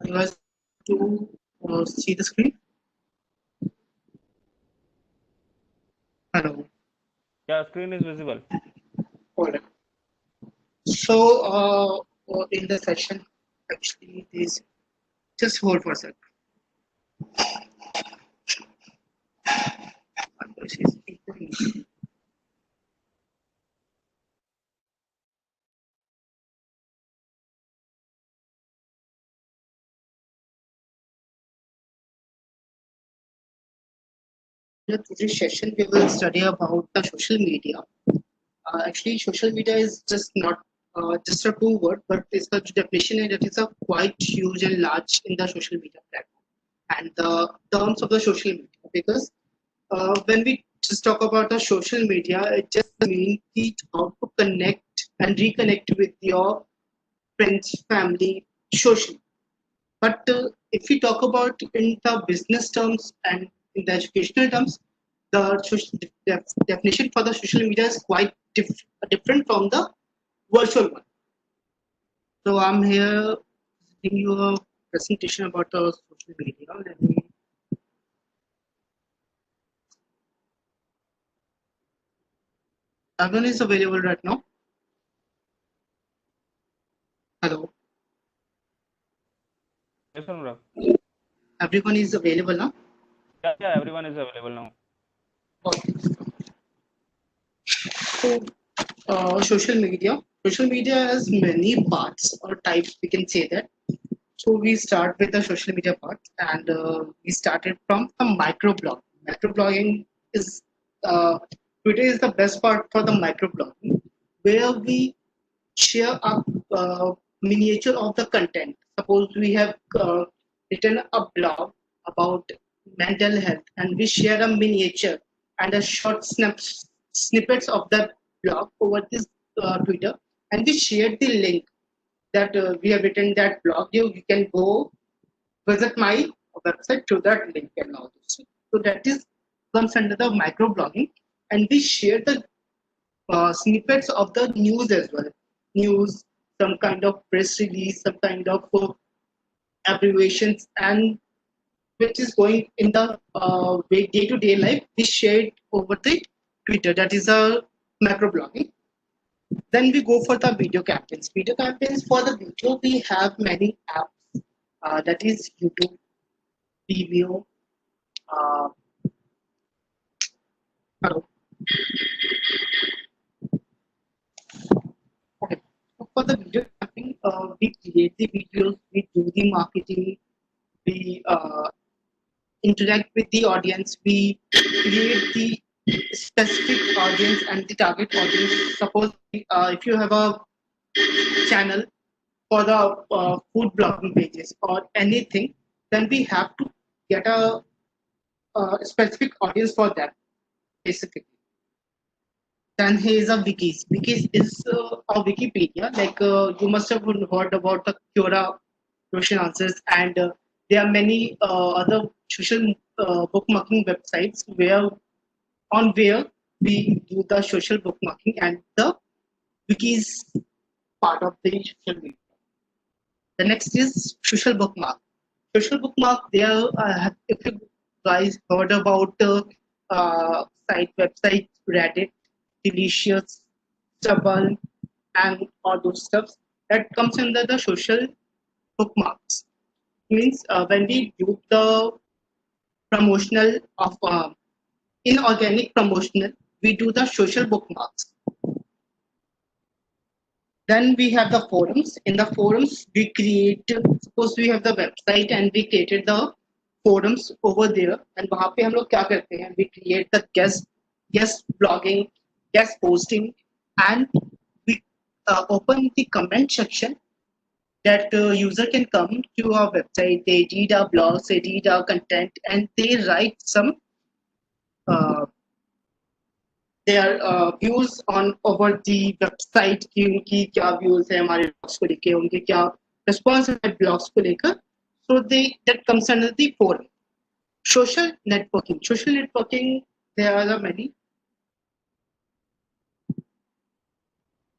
You guys to see the screen? Hello. Yeah, screen is visible. All right. So, in the session, actually, this just hold for a sec. My voice is echoing. In today's session, we will study about the social media. Actually, social media is just not just a two word, but it's a definition and it is a quite huge and large in the social media platform and the terms of the social media. Because when we just talk about the social media, it just means how to connect and reconnect with your friends, family, socially. But if we talk about in the business terms and in the educational terms, the definition for the social media is quite different from the virtual one. So I'm here giving you a presentation about the social media. Let me, everyone is available right now. Hello, Yes, Anurag. everyone is available now. Yeah, everyone is available now. Okay. So social media. Social media has many parts or types. We can say that. So we start with the social media part, and we started from the microblog. Microblogging is Twitter is the best part for the microblogging, where we share a miniature of the content. Suppose we have written a blog about mental health, and we share a miniature and a short snippets of that blog over this Twitter, and we share the link that we have written that blog. You can go visit my website through that link and all this. So that is comes under the microblogging, and we share the snippets of the news as well. News, some kind of press release, some kind of abbreviations, and which is going in the day-to-day life. We share it over the Twitter. That is a microblogging. Then we go for the video campaigns. Video campaigns for the video, we have many apps. That is YouTube, Vimeo. Uh, hello. Okay. So for the video campaign, we create the videos, we do the marketing, we interact with the audience, we create the specific audience and the target audience. Suppose if you have a channel for the food blogging pages or anything, then we have to get a specific audience for that, basically. Then here is a wikis. Wikis is a Wikipedia. Like you must have heard about the Quora question answers, and there are many other social bookmarking websites where we do the social bookmarking and the wikis part of the social media. The next is social bookmark. Social bookmark, there, if you guys heard about websites, Reddit, Delicious, Stubble, and all those stuff, that comes under the social bookmarks. Means when we do the promotional of inorganic promotional, we do the social bookmarks. Then we have the forums. In the forums, we create, suppose we have the website and we created the forums over there. And वहाँ पे हम लोग क्या करते हैं? We create the guest blogging, guest posting, and we open the comment section that user can come to our website. They read our blogs, they read our content, and they write some uh, their views on over the website कि उनकी क्या views है हमारे blogs को लेके उनके क्या response है blogs को लेकर so they that comes under the forum. Social networking, there are many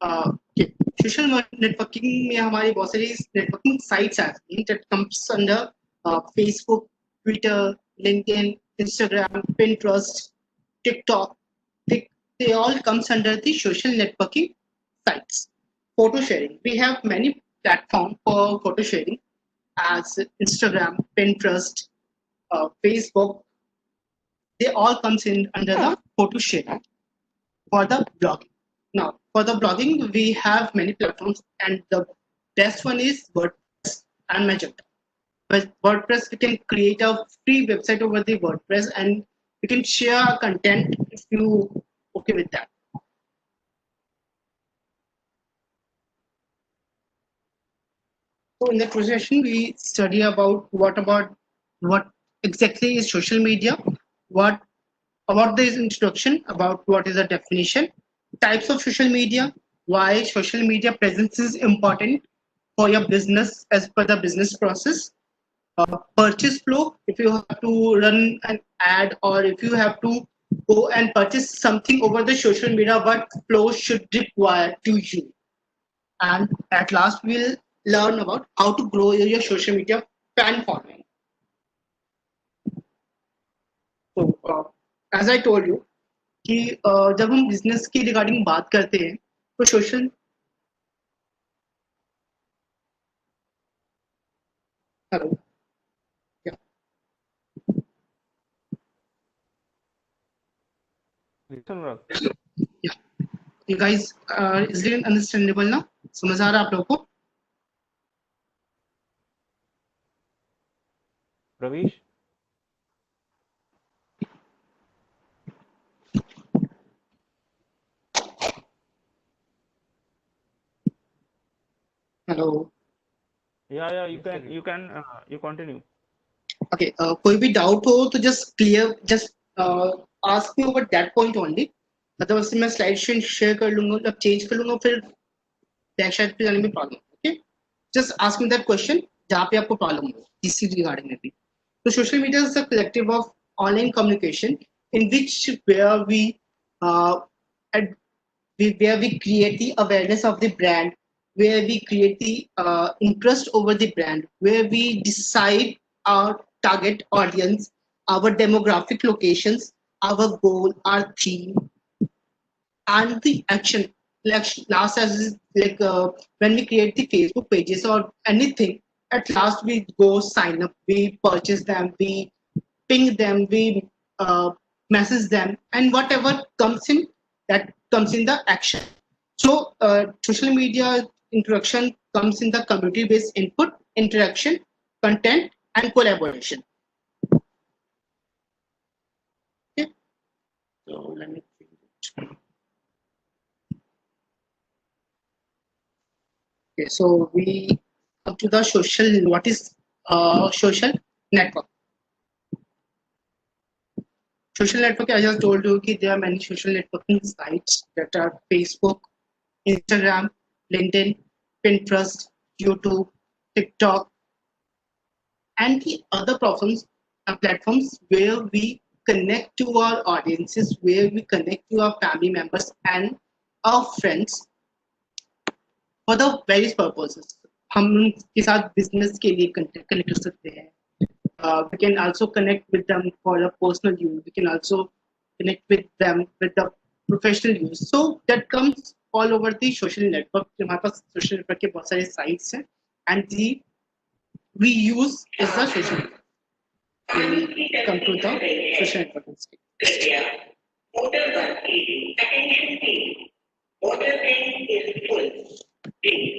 okay. Social networking में हमारी बहुत सारी नेटवर्किंग साइट्स आती हैं that comes under Facebook, Twitter, LinkedIn, Instagram, Pinterest, TikTok. They all comes under the social networking sites. Photo sharing. We have many platforms for photo sharing as Instagram, Pinterest, Facebook. They all comes in under the photo sharing. For the blogging. Now, for the blogging, we have many platforms, and the best one is WordPress and Magento. With WordPress, we can create a free website over the WordPress, and we can share our content if you okay with that. So in the session, we study about what exactly is social media, what about this introduction, about what is the definition, types of social media, why social media presence is important for your business as per the business process, purchase flow, if you have to run an ad or if you have to go and purchase something over the social media, what flow should require to you. And at last, we'll learn about how to grow your social media fan following. So, as I told you, कि जब हम business की regarding बात करते हैं तो social hello Listen, Anurag. You guys is it understandable ना समझ आ रहा है आप लोगों को Pravesh? Hello Yeah, you continue. Okay कोई भी डाउट हो तो just clear just ask me over that point only otherwise मैं स्लाइड शेयर कर लूंगा जब चेंज कर लूंगा फिर बैक साइड पे जाने में problem okay just ask me that question जहाँ पे आपको प्रॉब्लम हो इसी रिगार्डिंग में भी तो social media is the collective of online communication in which where we where we create the awareness of the brand, where we create the interest over the brand, where we decide our target audience, our demographic locations, our goal, our theme, and the action. Like last as like when we create the Facebook pages or anything, at last we go sign up, we purchase them, we ping them, we message them, and whatever comes in, that comes in the action. So social media interaction comes in the community-based input, interaction, content, and collaboration. Okay. So let me change it. Okay, so we come to the social. What is social network? Social network, I just told you that there are many social networking sites that are Facebook, Instagram, LinkedIn, Pinterest, YouTube, TikTok, and the other platforms where we connect to our audiences, where we connect to our family members and our friends for the various purposes. हम उनके साथ business के लिए connect कर सकते हैं. We can also connect with them for a personal use. We can also connect with them with the professional use. So that comes all over the social network. हमारे पास social network के बहुत सारे sites हैं, and the we use is the social network. We come to the social networking stage. Motor 180, attention please. Motor tank is full.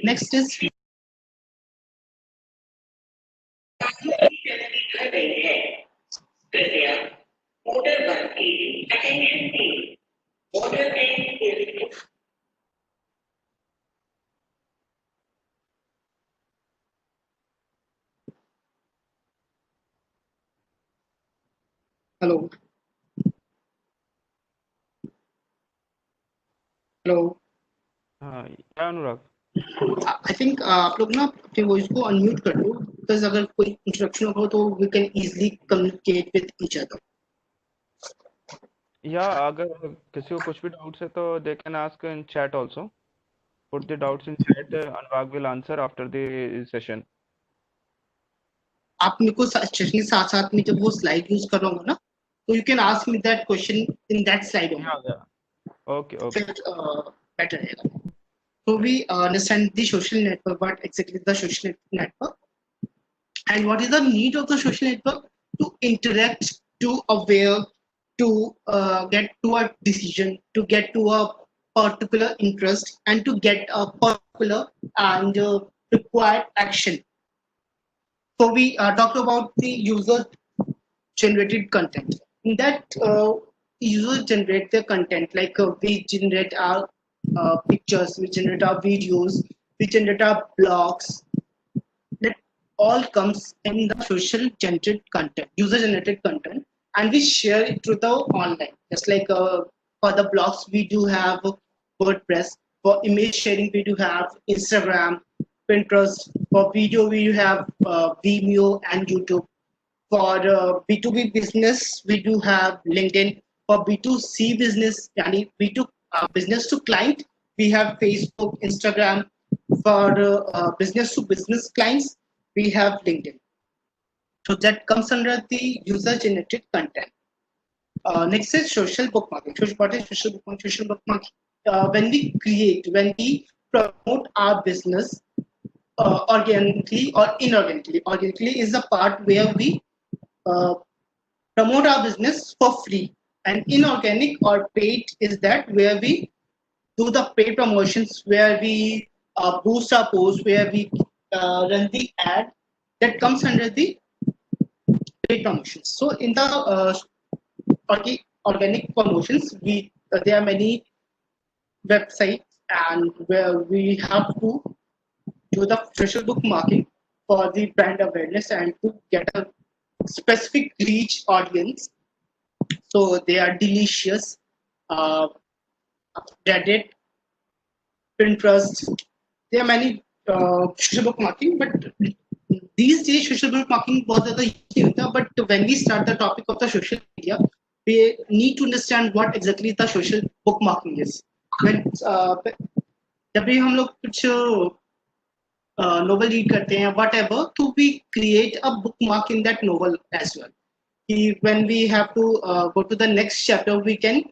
Next is कृपया motor 180 attention please. Motor tank is full. Hello hello हाँ, क्या अनुराग? I think आप लोग ना अपने voice को unmute कर लो because अगर कोई इंट्रोडक्शन हो तो we can easily communicate with each other या अगर किसी को कुछ भी डाउट्स है तो they can ask in chat also. put the doubts in chat. Anurag will answer after the session. आप मेरे को सेशन के साथ साथ में जब वो स्लाइड यूज कर रहा हूँ ना, तो you can ask me that question in that slide Yeah, yeah. Okay, okay. फिर बेटर रहेगा. So we understand the social network, what exactly is the social network, and what is the need of the social network to interact, to aware, to get to a decision, to get to a particular interest, and to get a particular and required action. So we talked about the user generated content. In that user generate the content, like we generate our pictures, we generate our videos, we generate our blogs. That all comes in the social generated content, user generated content, and we share it through the online. Just like for the blogs, we do have WordPress. For image sharing, we do have Instagram, Pinterest. For video, we do have Vimeo and YouTube. For B2B business, we do have LinkedIn. For B2C business, yani B2 business to client, we have Facebook, Instagram. For business to business clients, we have LinkedIn. So that comes under the user generated content. Next is social bookmarking. What is social bookmarking? Social bookmarking. When we promote our business organically or inorganically. Organically is the part where we promote our business for free, and inorganic or paid is that where we do the paid promotions, where we boost our posts, where we run the ad. That comes under the paid promotions. So in the organic promotions, there are many websites, and where we have to do the social bookmarking for the brand awareness and to get a specific reach audience. So they are delicious. Reddit, Pinterest. There are many social bookmarking, but these days social bookmarking बहुत ज़्यादा use नहीं होता. But when we start the topic of the social media, we need to understand what exactly the social bookmarking is. When जब भी हम लोग कुछ novel read करते हैं, whatever, तो we create a bookmark in that novel as well. When we have to go to the next chapter, we can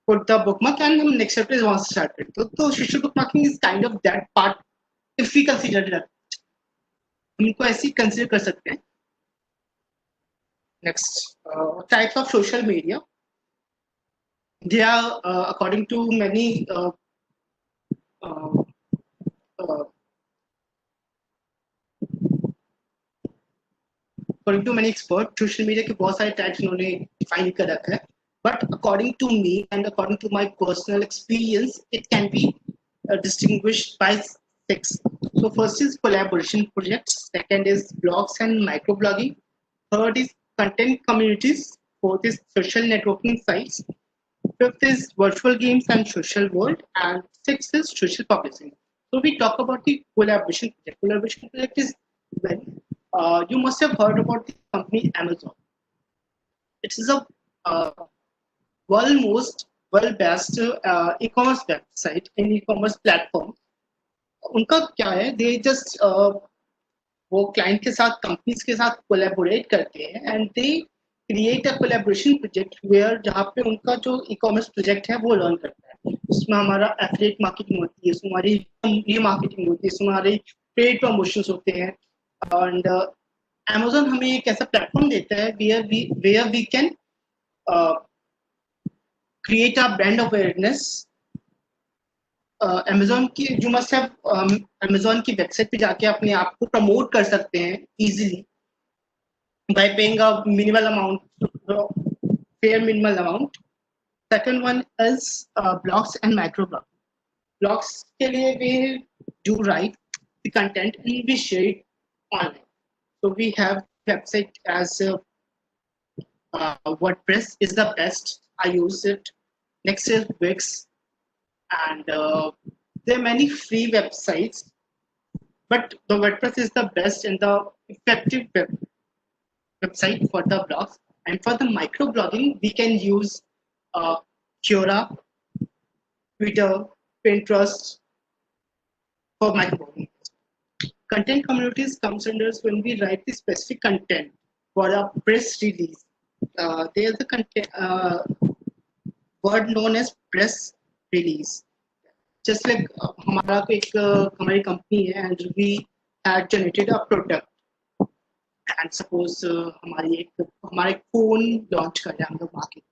put the bookmark and हम next chapter is वहाँ से start करते. तो social bookmarking is kind of that part, if we consider that. हम इनको ऐसे ही consider कर सकते हैं. Next, types of social media. They are according to many according to many experts, social media के बहुत सारे types उन्होंने define कर रखा है. But according to me and according to my personal experience, it can be distinguished by 6. So first is collaboration projects. Second is blogs and microblogging. Third is content communities. Fourth is social networking sites. Fifth is virtual games and social world. And sixth is social publishing. So we talk about the collaboration project. Collaboration project is when you must have heard about the company Amazon. It is a world best e-commerce website and e-commerce platform. उनका क्या है, they just वो client के साथ companies के साथ collaborate करते हैं and they create a collaboration project where जहाँ पे उनका जो e-commerce project है वो learn करता है. उसमें हमारा affiliate marketing होती है, उसमें हमारी remarketing होती है, उसमें हमारे paid promotions होते हैं. And Amazon हमें एक ऐसा platform देता है where we can create a brand awareness. Amazon की you must have Amazon की website पे जाके अपने आप को promote कर सकते हैं easily by paying a minimal amount, fair minimal amount. Second one is blogs and microblogs. Blogs के लिए we do write the content and we share it online. So we have website as WordPress is the best. I use it. Next is Wix, and there are many free websites, but the WordPress is the best and the effective website for the blogs. And for the microblogging, we can use Quora, Twitter, Pinterest, for microblogging. Content communities comes under when we write the specific content for a press release. There's a content word known as press release. Just like हमारा कोई एक हमारी company है and we had generated a product and suppose हमारा एक phone launch कर रहे हैं हम लोग market में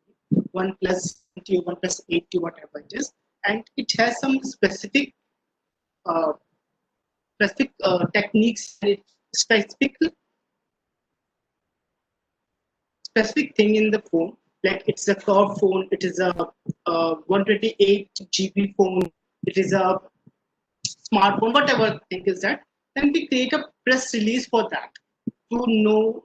OnePlus 20, OnePlus 80, whatever it is, and it has some specific uh, techniques, specific thing in the phone, like it's a curved phone, it is a 128 GB phone, it is a smartphone, whatever thing is that, then we create a press release for that to know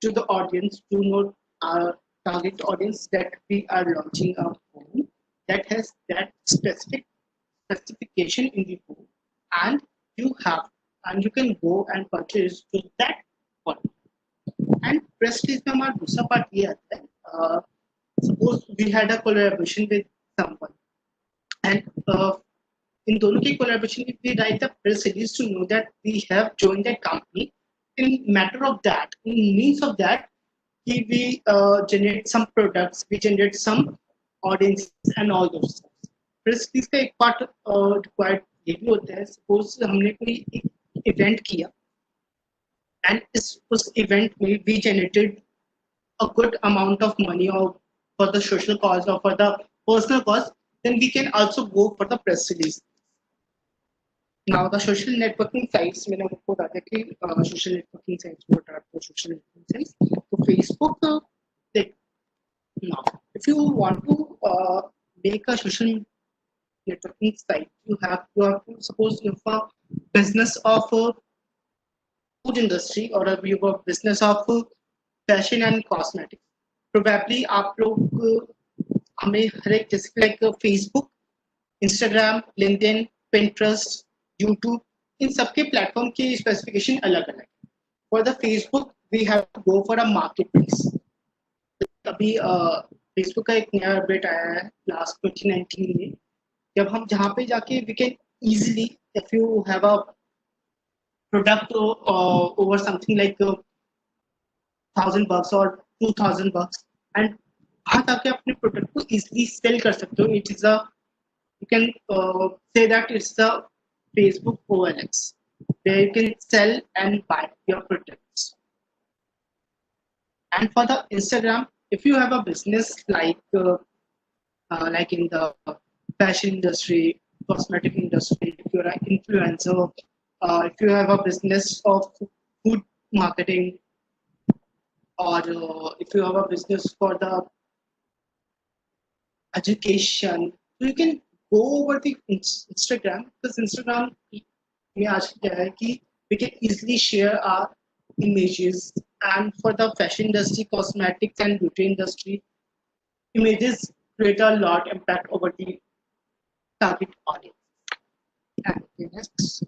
to the audience, to know our target audience that we are launching a phone that has that specific specification in the phone, and you can go and purchase to that one. And press release में हमारा दूसरा part ये आता है, suppose we had a collaboration with someone, and in दोनों की collaboration if we write a press release to know that we have joined that company, in matter of that, in means of that, we generate some products, we generate some audience and all those stuff. Press release का एक part required ये भी होता है, suppose हमने कोई एक event किया एंड उस इवेंट में we generated a good amount of money or for the social cause or for the personal cause, then we can also go for the press release. Now the social networking sites, मैंने आपको बता दिया कि social networking sites, what are the social networking sites? तो Facebook, now if you want to make a social networking site, you have to suppose you have a business of food industry or you have a business of fashion and cosmetics. Probably आप लोग हमें हर एक जैसे like Facebook, Instagram, LinkedIn, Pinterest, YouTube, इन सबके platform की specification अलग अलग है. For the Facebook, we have to go for a marketplace. अभी Facebook का एक नया अपडेट आया है लास्ट 2019 में, जब हम जहाँ पे जाके we can easily, if you have a product over something like $1,000 or $2,000 and वहाँ जाके अपने प्रोडक्ट को easily sell कर सकते हो. It is a, you can say that it's the Facebook OLX where you can sell and buy your products. And for the Instagram, if you have a business like in the fashion industry, cosmetic industry, if you're an influencer, if you have a business of food marketing, or if you have a business for the education, you can go over the Instagram, because Instagram में आज क्या है कि we can easily share our images, and for the fashion industry, cosmetics and beauty industry, images create a lot impact over the target audience. And next,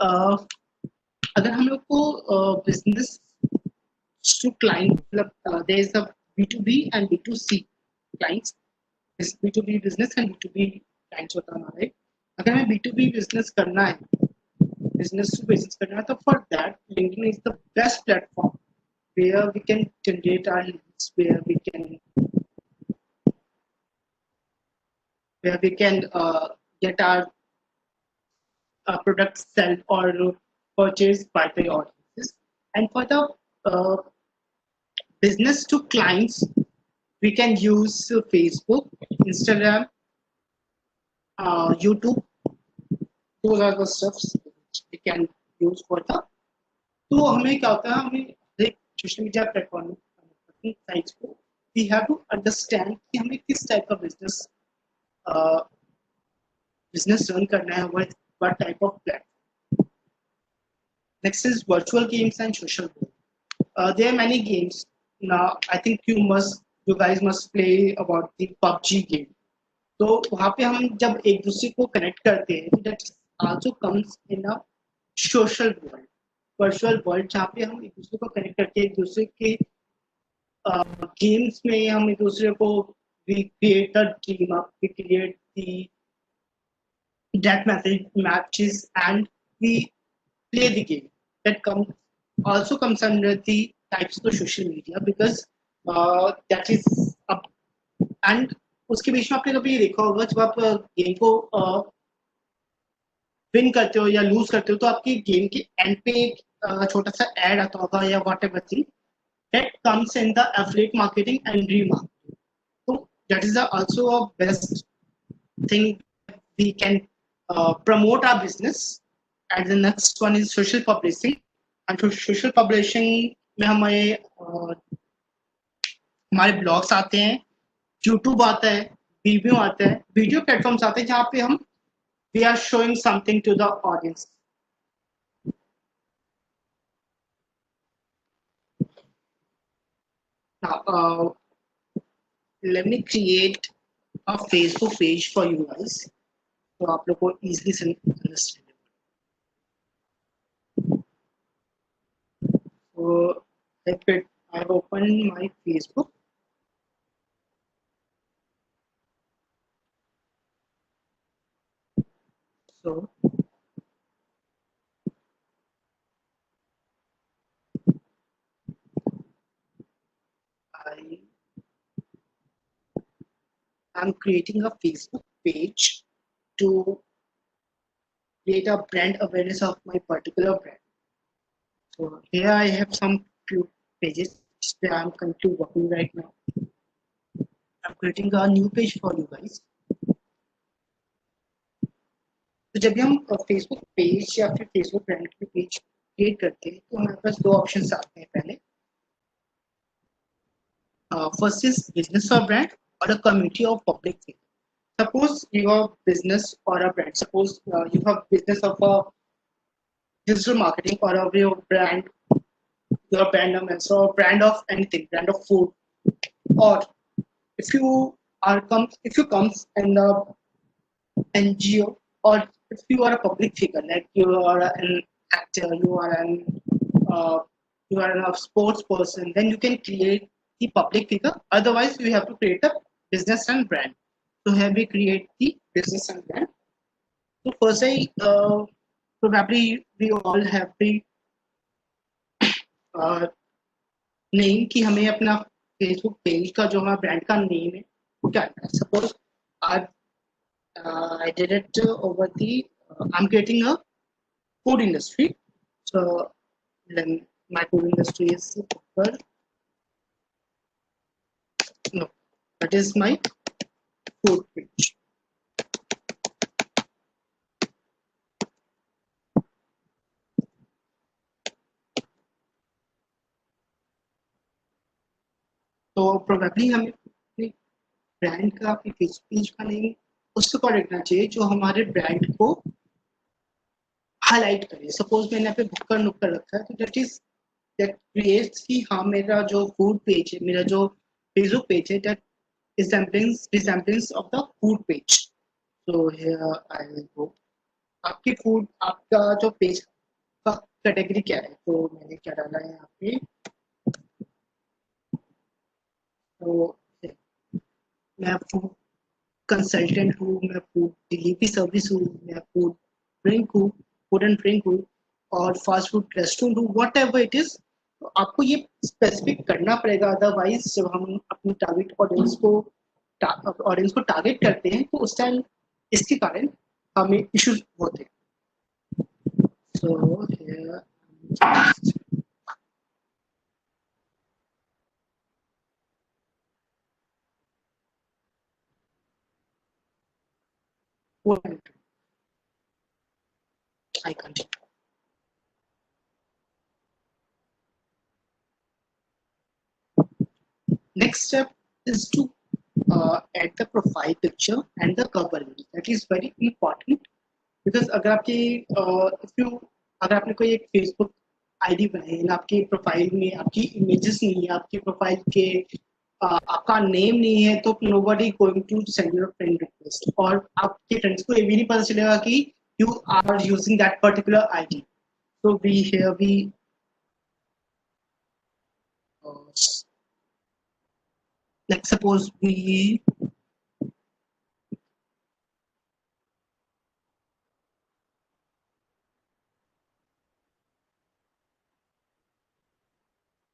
अगर हम लोग को business to client, there is a B2B and B2C clients. B2B business and B2B clients होता है हमारे. अगर हमें B2B business करना है, business to business करना है, तो for that LinkedIn is the best platform where we can generate our leads, where we can get our products sold or purchased by the audiences. And for the business to clients, we can use Facebook, Instagram, YouTube. Those are the stuffs which we can use for the. तो हमें क्या होता है, हमें एक social media platform sites को we have to understand कि हमें किस टाइप का business run करना है, what type of platform. Next is virtual games and social world. There are many games now. I think you guys must play about the PUBG game. तो वहाँ पे हम जब एक दूसरे को कनेक्ट करते हैं, that also comes in a social world, virtual world, जहाँ पे हम एक दूसरे को कनेक्ट करके एक दूसरे के गेम्स में हम एक दूसरे को we create a team up, we create the death matches, and we play the game. That also comes under the types of the social media because that is up and उसके बीच में आपने कभी देखा होगा जब आप गेम को win करते हो या लूज करते हो तो आपकी गेम के एंड पे एक छोटा सा एड आता होगा या whatever thing that comes in the affiliate marketing and remarketing. So that is also a best thing we can promote our business. And the next one is social publishing. And for social publishing में हमारे blogs आते हैं, YouTube आता है, video आता है, video platforms आते हैं जहाँ पे हम we are showing something to the audience. Now, let me create a Facebook page for you guys, so आप लोग को easily understand. So I've opened my Facebook. So I'm creating a Facebook page to create a brand awareness of my particular brand. So here I have some few pages that I'm currently working right now. I'm creating a new page for you guys. तो जब भी हम Facebook page या फिर Facebook brand की page create करते हैं तो हमारे पास दो ऑप्शंस आते हैं पहले. First is business or brand or a community of public figure. Suppose you have business or a brand. Suppose you have business of a digital marketing or a your brand ambassador or brand of anything, brand of food, or if you comes in the NGO or if you are a public figure, like you are an actor, you are a sports person, then you can create the public figure. Otherwise, you have to create a business and brand. So here we create the business and brand. So first, probably we all have the name कि हमें अपना Facebook page का जो हमारा brand का name है वो क्या है. Suppose I did it over the I'm creating a food industry. So then my food industry is no, that is my food page. तो प्रोबेबली हमें ब्रांड का अपनी फेसबुक पेज का नेम उसके अकॉर्डिंग रखना चाहिए जो हमारे ब्रांड को हाईलाइट करे. सपोज मैंने यहाँ पे भुक्कड़ नुक्कड़ रखा है तो दैट क्रिएट्स कि हाँ मेरा जो फूड पेज है, मेरा जो फेसबुक पेज है, that resemblance of the food page. So here I will go. आपका जो पेज का कैटेगरी क्या है, तो मैंने क्या डाला है यहाँ पे. तो मैं फूड कंसल्टेंट हूँ, मैं फूड डिलीवरी सर्विस हूँ, मैं फूड एंड ड्रिंक हूँ और फास्ट फूड रेस्टोरेंट हूँ, वट एवर इट इज. तो आपको ये स्पेसिफिक करना पड़ेगा. अदरवाइज जब हम अपनी टारगेट ऑडियंस को टारगेट करते हैं तो उस टाइम इसके कारण हमें इश्यूज होते हैं. So here I continue. Next step is to add the profile picture and the cover image. That is very important because अगर आपने कोई एक फेसबुक आईडी बनाई है, आपकी प्रोफाइल में आपकी इमेजेस नहीं है, आपकी प्रोफाइल के आपका नेम नहीं है, तो nobody going to send you a friend request और आपके फ्रेंड्स को ये भी नहीं पता चलेगा कि you are using that particular ID. So we like suppose we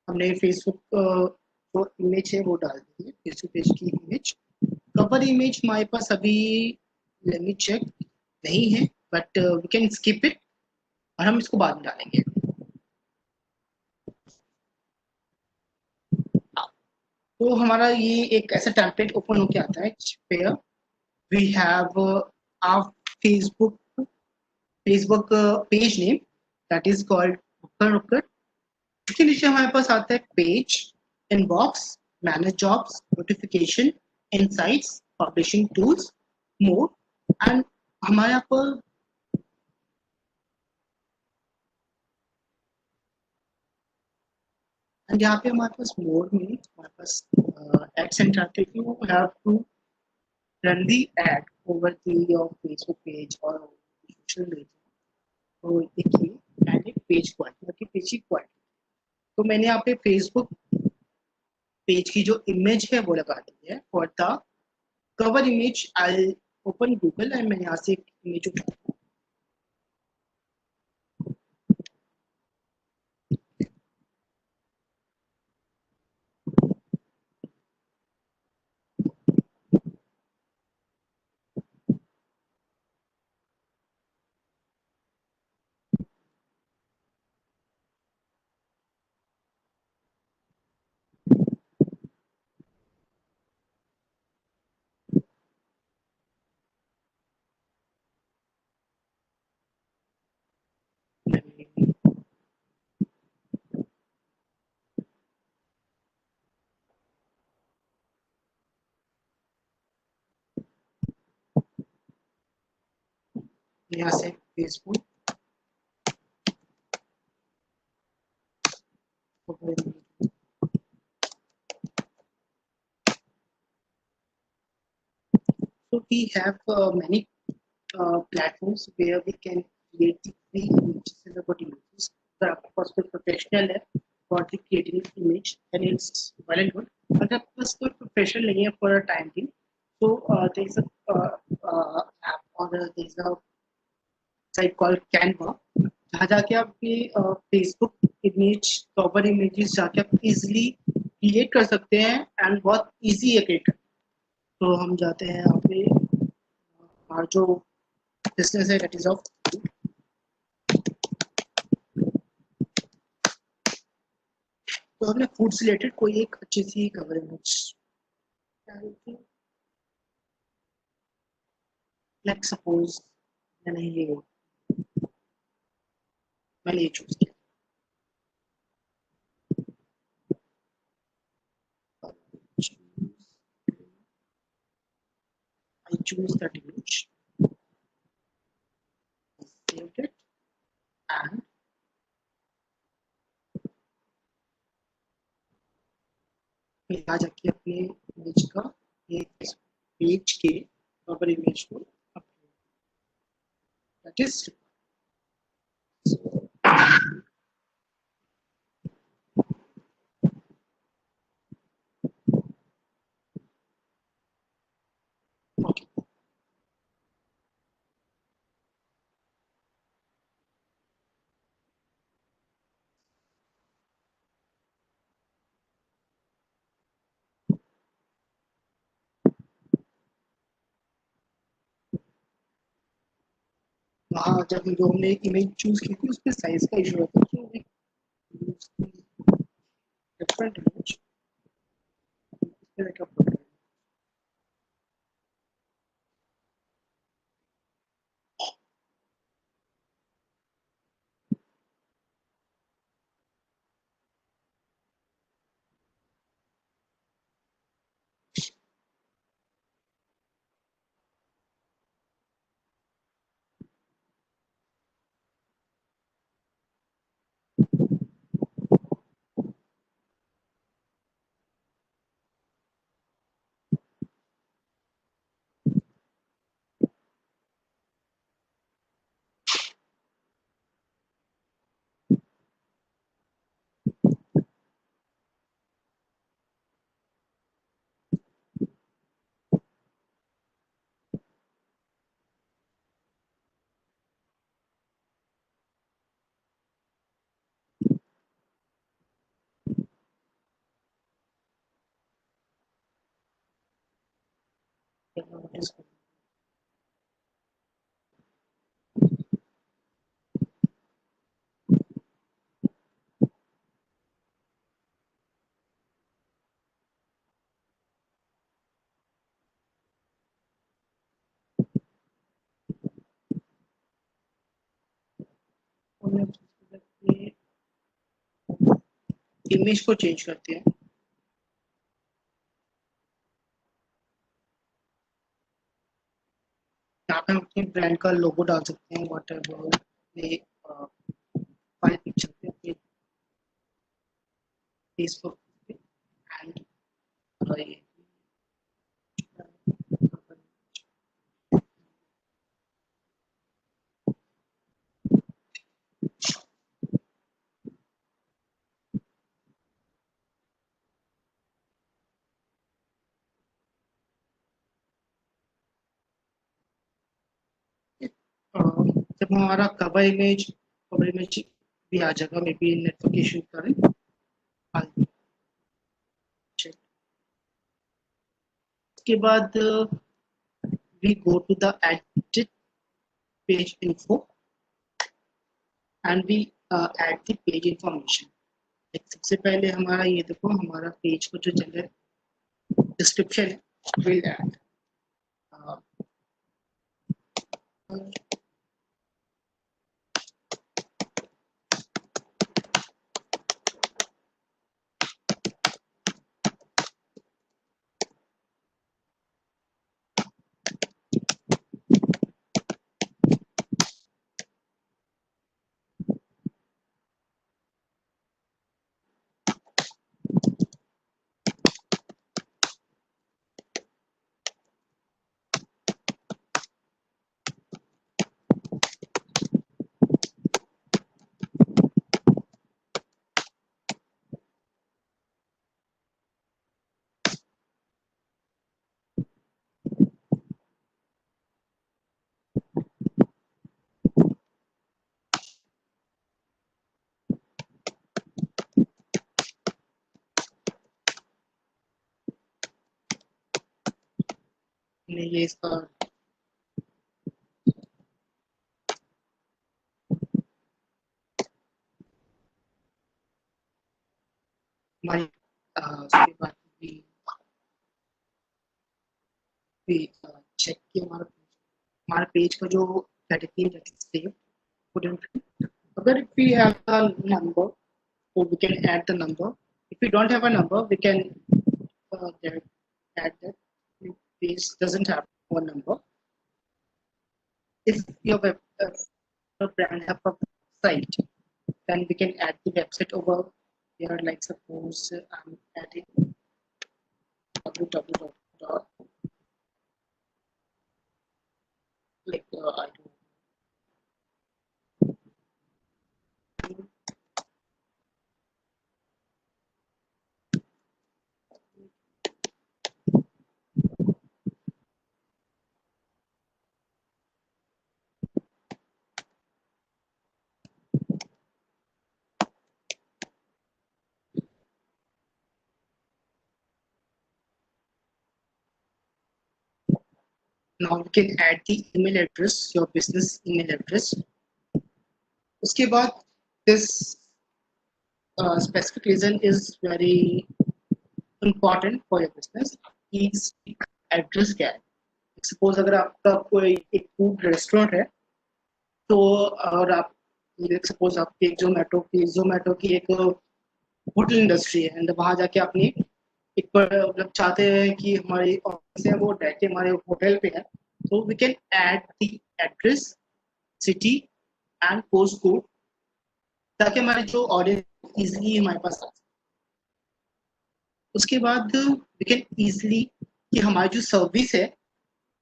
हमने फेसबुक जो इमेज है वो डाल दी है, फेसबुक पेज की इमेज। कवर इमेज हमारे पास अभी लेट मी चेक नहीं है, but we can skip it और हम इसको बाद में डालेंगे। तो हमारा ये एक ऐसा टेम्पलेट ओपन होके आता है where we have our Facebook Facebook page name that is called Nukkad Nukkad. इसके नीचे हमारे पास आता है page, inbox, manage jobs, notification, insights, publishing tools, more and हमारे यहाँ पर एंड यहाँ पे हमारे पास मोर में हमारे पास एड सेंटर आते हैं। You have to run the ad over the your Facebook page or social media। तो देखिए मैंने पेज क्वालिटी मतलब पेज की क्वालिटी, तो मैंने यहाँ पे फेसबुक पेज की जो इमेज है वो लगा दी है for the cover image. I open Google and मैंने यहाँ से एक इमेज उठाया। मैंने यहाँ से Facebook so we have many platforms where we can create the free images and the good images। अगर आपके पास कोई प्रोफेशनल है for the creating image then it's well and good. अगर आपके पास कोई प्रोफेशनल नहीं है for a time being, so there is a app or there is a site called Canva जहाँ जाके आप ये फेसबुक इमेज कवर इमेजेस जाके आप इजीली क्रिएट कर सकते हैं एंड बहुत इजी है क्रिएट। तो हम जाते हैं यहाँ पे हमारा जो बिजनेस है दैट इज ऑफ, तो हमने फूड से रिलेटेड कोई एक अच्छी सी कवर इमेज लाइक सपोज मैंने ये चूज किया। I choose that image, saved it and मैं यहाँ जाके अपने इमेज का ये पेज के कवर इमेज को अपलोड दैट इज ओके। वहाँ जब जो हमने इमेज चूज की थी उसके साइज का इशू होता है, तो different image what is image को चेंज करते हैं. यहाँ पे हम अपने ब्रांड का लोगो डाल सकते हैं, वॉट एवर फाइल पिक्चर पे फेसबुक पे एंड जब हमारा कवर इमेज भी आ जाएगा, मे बी नेटवर्क इशू करें. उसके बाद we go to the edit page info and we add the page information. सबसे पहले हमारा ये देखो, हमारा पेज को जो चल डिस्क्रिप्शन will add ये इसका हमारी उसके बाद भी चेक किया हमारा पेज का जो कैटेगरी सेव. अगर if we have a number, so we can add the number. If we don't have a number, we can add that page doesn't have one number. If your brand have a website, then we can add the website over here. Like suppose I'm adding www. Like I do. Now we can add the email address, your business email address. उसके बाद this specific reason is very important for your business. Is address क्या है. Suppose अगर आपका कोई एक food restaurant है, तो और आप सपोज आपकी एक जोमेटो की एक होटल इंडस्ट्री है, एंड वहां जाके आपने एक मतलब चाहते हैं कि हमारी ऑफिस है वो डायरेक्ट हमारे होटल पे है, तो we can add the address, city and post code, ताकि हमारे जो ऑडियंस इजीली हमारे पास आ. उसके बाद वी कैन इजीली कि हमारी जो सर्विस है,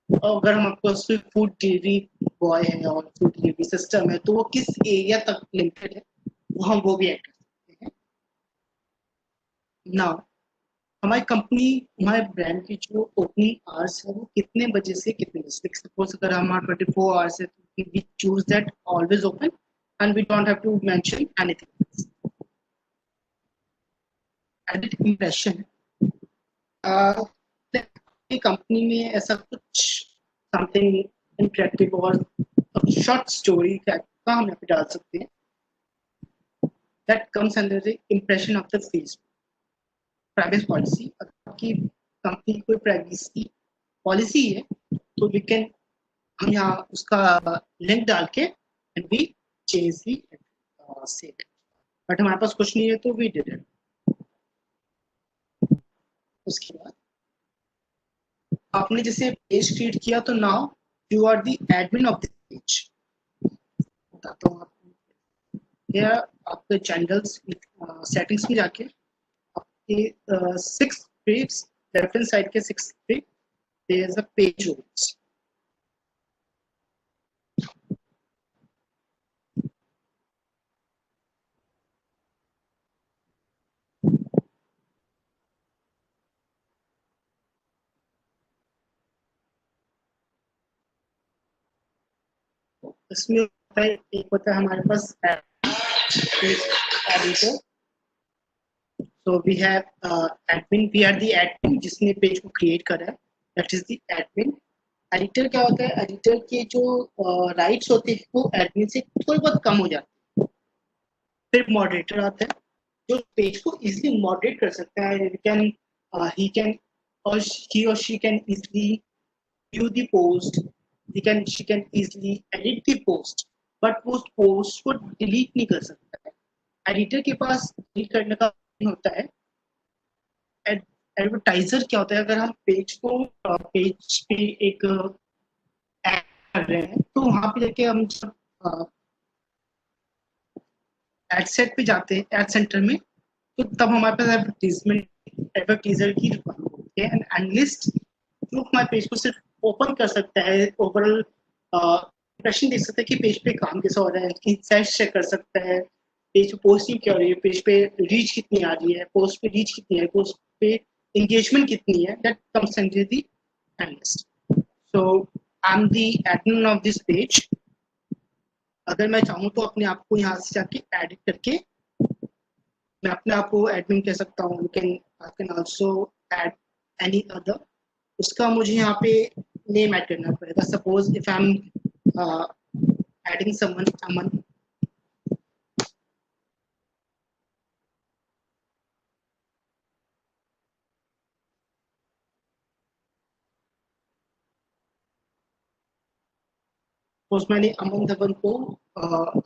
अगर हम आपको फूड डिलीवरी बॉय है और फूड डिलीवरी सिस्टम है, तो वो किस एरिया तक लिमिटेड है, वो भी ऐड कर सकते हैं. नाउ हमारी कंपनी, हमारे ब्रांड की जो ओपनिंग आवर्स है वो कितने बजे से कितने बजे. सपोज अगर हमारा 24 आवर्स है, तो we choose that always open and we don't have to mention anything. Edit impression आपकी कंपनी में ऐसा कुछ समथिंग इंटरेक्टिव और शॉर्ट स्टोरी का हम यहाँ पे डाल सकते हैं that comes under the impression of the Facebook privacy policy. अगर आपकी कंपनी की कोई प्राइवेसी पॉलिसी है तो वी कैन हम यहाँ उसका लिंक डाल के and we change the save, but हमारे पास कुछ नहीं है तो वी डिड इट। उसके बाद आपने जैसे पेज क्रिएट किया तो now you are the admin of the page. बताता हूँ आपको, या आपके चैनल्स सेटिंग्स में जाके आपके 6 पे लेफ्ट हैंड साइड के 6 पे there is a page rules. इसमें होता है, एक होता है हमारे पास editor. So we have admin, we are the admin जिसने पेज को क्रिएट करा है, that is the admin। Editor क्या होता है, एडिटर के जो राइट्स होते हैं वो एडमिन से थोड़े बहुत कम हो जाते हैं। फिर मॉडरेटर आता है जो पेज को इजीली मॉडरेट कर सकता है, he can or he or she can easily view the post, she can easily edit the post, but वो पोस्ट को डिलीट नहीं कर सकता है। एडिटर के पास डिलीट करने का होता है। एडवर्टाइजर क्या होता है, अगर हम पेज पे एक ऐड कर रहे हैं तो वहां पे जाके हम एड सेट पे जाते हैं, एड सेंटर में, तो तब हमारे पास एडवर्टाइजर की रिक्वायरमेंट होती है। एंड एनालिस्ट जो हमारे पेज को सिर्फ ओपन कर सकता है, ओवरऑल इंप्रेशन देख सकता है कि पेज पे काम कैसा हो रहा है, इंसाइट्स चेक कर सकता है, पेज पे पोस्टिंग क्या हो रही है, पेज पे रीच कितनी आ रही है, पोस्ट पे रीच कितनी है, पोस्ट पे एंगेजमेंट कितनी है, that comes under the analyst. So I am the admin of this page. अगर मैं चाहूँ तो अपने आप को यहाँ से जाके एडिट करके मैं अपने आप को एडमिन कह सकता हूँ। I can also add any other. उसका मुझे यहाँ पे नेम ऐड करना पड़ेगा। Suppose if I am adding someone Aman, suppose मैंने अमन धवन को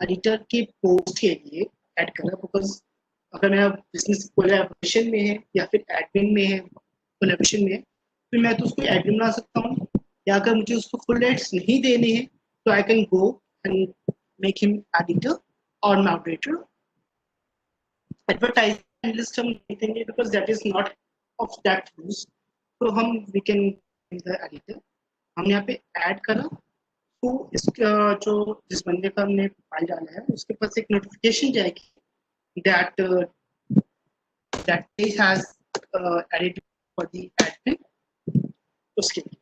एडिटर के पोस्ट के लिए ऐड करा, बिकॉज अगर मेरा बिजनेस कोलैबोरेशन में है या फिर एडमिन में है, कोलैबोरेशन में है, तो मैं तो उसको एडमिन बना सकता हूँ। या अगर मुझे उसको फुल राइट्स नहीं देने हैं तो I can go and make him editor और मॉडरेटर। एडवर्टाइजिंग लिस्ट हम नहीं देंगे because that is not of that use, तो हम वी कैन द एडिटर। हमने यहाँ पे ऐड करा तो इसका जो जिस बंदे का हमने फाइल डाला है उसके पास एक नोटिफिकेशन जाएगी that that page has edited for the admin, उसके लिए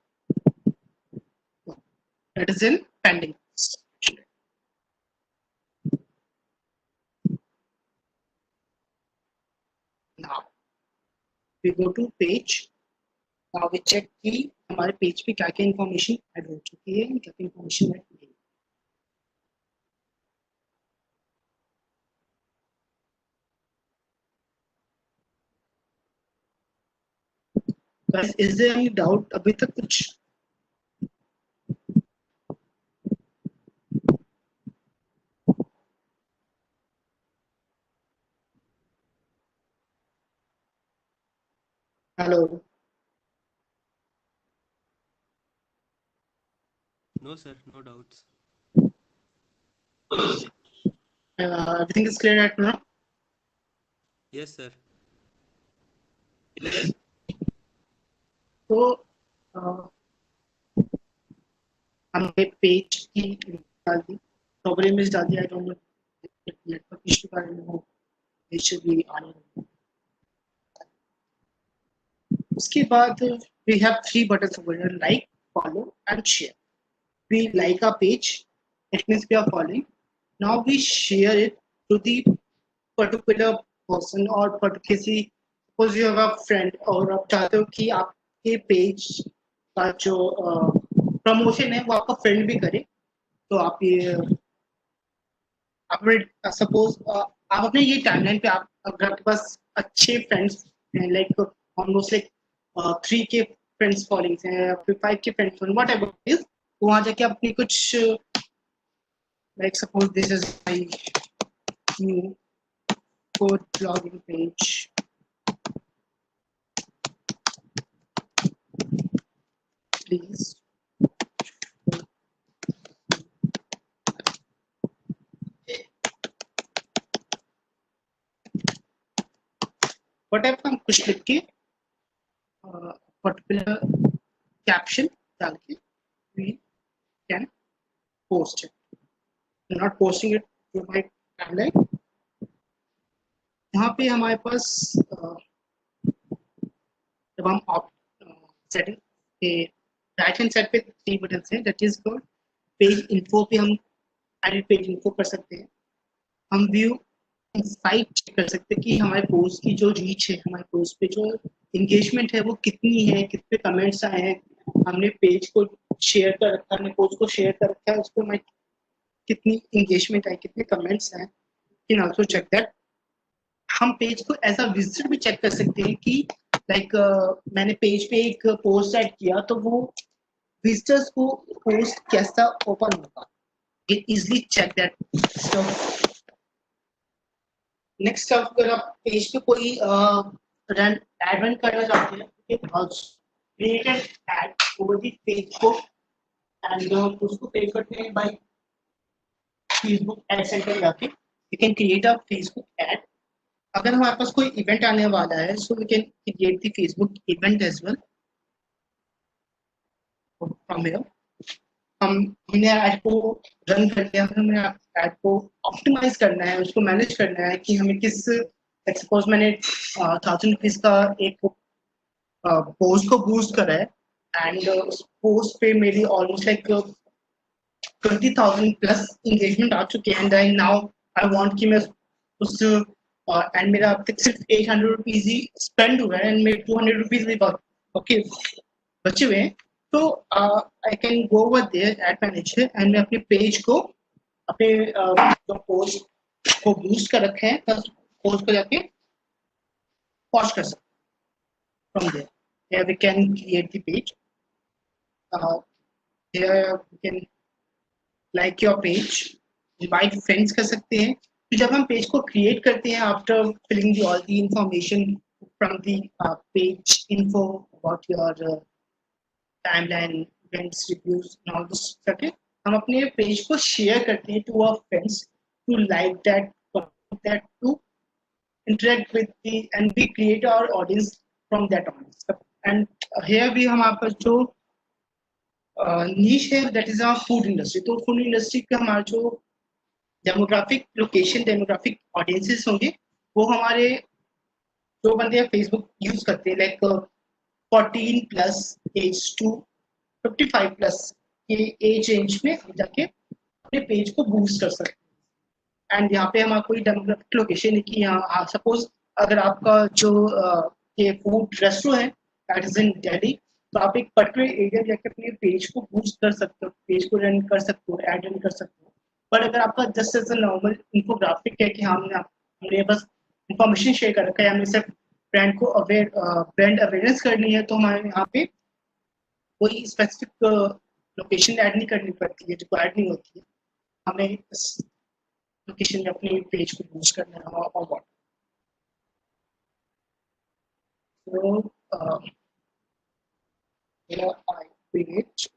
that is in pending. Now we go to page. Now we check कि हमारे पेज पे क्या क्या इन्फॉर्मेशन ऐड हो चुकी है, क्या क्या इन्फॉर्मेशन ऐड नहीं। Guys, is there any doubt अभी तक कुछ? Hello. No, sir, no doubts. Everything is clear right now? Yes, sir. तो हमने पेज की डाल दी, कवर इमेज डाल दिया। I don't know network issue का वो पेज भी आने लगा। उसके बाद we have 3 buttons over here: like, follow and share. We like a page, it means we are following. Now we share it to the particular person or किसी, suppose you have a friend और आप चाहते हो कि आपके page का जो promotion है वो आपका फ्रेंड भी करे। तो आप ये अपने सपोज आप अपने ये टाइमलाइन पे आप अगर आपके पास अच्छे फ्रेंड्स हैं like almost like 3K friends followings हैं या फिर 5K friends following what ever is, तो वहाँ जाके अपनी कुछ like suppose this is my new code blogging page, please what ever हम कुछ लिख के पर्टिकुलर कैप्शन डाल के we can post it. I'm not posting it to my timeline. यहाँ पे हमारे पास जब हम सेटिंग के राइट हैंड साइड पे 3 बटन हैं, that is called page info पे हम एडिट पेज इन्फो कर सकते हैं। हम व्यू साइट चेक कर सकते हैं कि हमारे पोस्ट की जो रीच है, हमारे पोस्ट पे जो इंगेजमेंट है वो कितनी है, कितने कमेंट्स आए हैं, हमने पेज को शेयर कर रखा है, हमने पोस्ट को शेयर कर रखा है, उसको मैं कितनी इंगेजमेंट आई, कितने कमेंट्स आए, कैन आल्सो चेक दैट। हम पेज को एज अ विजिटर भी चेक कर सकते हैं कि लाइक मैंने पेज पे एक पोस्ट ऐड किया तो वो विजिटर्स को पोस्ट कैसा ओपन होगा, you easily check that stuff. Next अगर आप पेज पे कोई एड रन करना चाहते हैं, create an ad over the page को एंड उसको पे करते हैं बाय फेसबुक एड सेंटर जाके you can create a Facebook ad. अगर हमारे पास कोई इवेंट आने वाला है so we can create the Facebook event as well from here. हमने ऐड को रन कर लिया, हमें ऐड को ऑप्टिमाइज करना है, उसको मैनेज करना है कि हमें किस सपोज मैंने 1000 रुपीज का एक पोस्ट को बूस्ट करा है एंड उस पोस्ट पे मेरी ऑलमोस्ट लाइक 20,000 प्लस इंगेजमेंट आ चुके हैं एंड नाउ आई वांट कि मैं उस एंड मेरा अब तक सिर्फ 800 रुपीज ही स्पेंड हुआ है एंड मेरे 200 रुपीज भी ओके बचे हुए हैं। तो I can go over there ad manager and मैं अपने पेज को अपने जो पोस्ट को बूस्ट कर रखे हैं बस पोस्ट को जाके पॉज कर सकते from there. here we can create the page, here we can like your page, invite friends कर सकते हैं। तो जब हम पेज को क्रिएट करते हैं after filling the all the information from the page info about your timeline, events, reviews, and all this stuff, हम अपने पेज को शेयर करते हैं to our friends to like that, comment that, to interact with the and we create our audience from that audience. And here भी हमारे पास जो niche है that is our food industry। तो food industry का हमारा जो डेमोग्राफिक लोकेशन डेमोग्राफिक ऑडियंसेस होंगे वो हमारे जो बंदे फेसबुक यूज करते हैं like 14 plus age to 55 plus ये एज रेंज में हम जाके अपने पेज को बूस्ट कर सकते हैं। एंड यहाँ पे हमारा कोई डेमोग्राफिक लोकेशन है कि यहाँ सपोज अगर आपका जो ये फूड रेस्टोरेंट है दैट इज इन दिल्ली, तो आप एक पर्टिकुलर एरिया जाके अपने पेज को बूस्ट कर सकते हो, पेज को रन कर सकते हो, एड रन कर सकते हो। बट अगर आपका just as a normal infographic है कि हमने बस इंफॉर्मेशन शेयर कर रखा है, हमें सिर्फ ब्रांड को ब्रांड अवेयरनेस करनी है, तो हमारे यहाँ पे कोई स्पेसिफिक लोकेशन ऐड नहीं करनी पड़ती है, रिक्वायर्ड नहीं होती है, हमें इस लोकेशन में अपने पेज को बूस्ट करना है और what. So here I create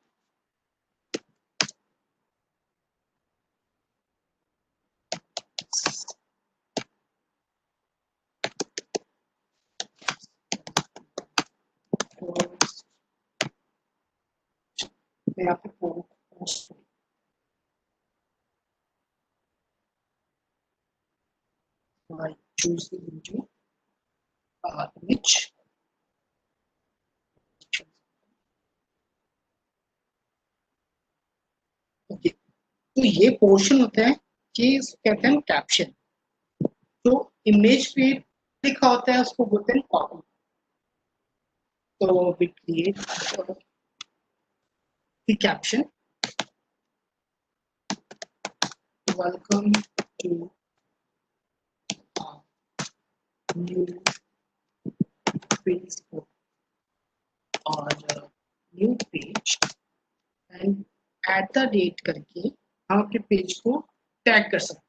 मैं यहाँ पे post I choose the video image, okay. तो ये पोर्शन होता है कि कहते हैं कैप्शन, तो इमेज पे लिखा होता है उसको बोलते हैं कॉपी। तो we create the caption, welcome to our new Facebook और new page and at the date करके हम अपने पेज को टैग कर सकते हैं।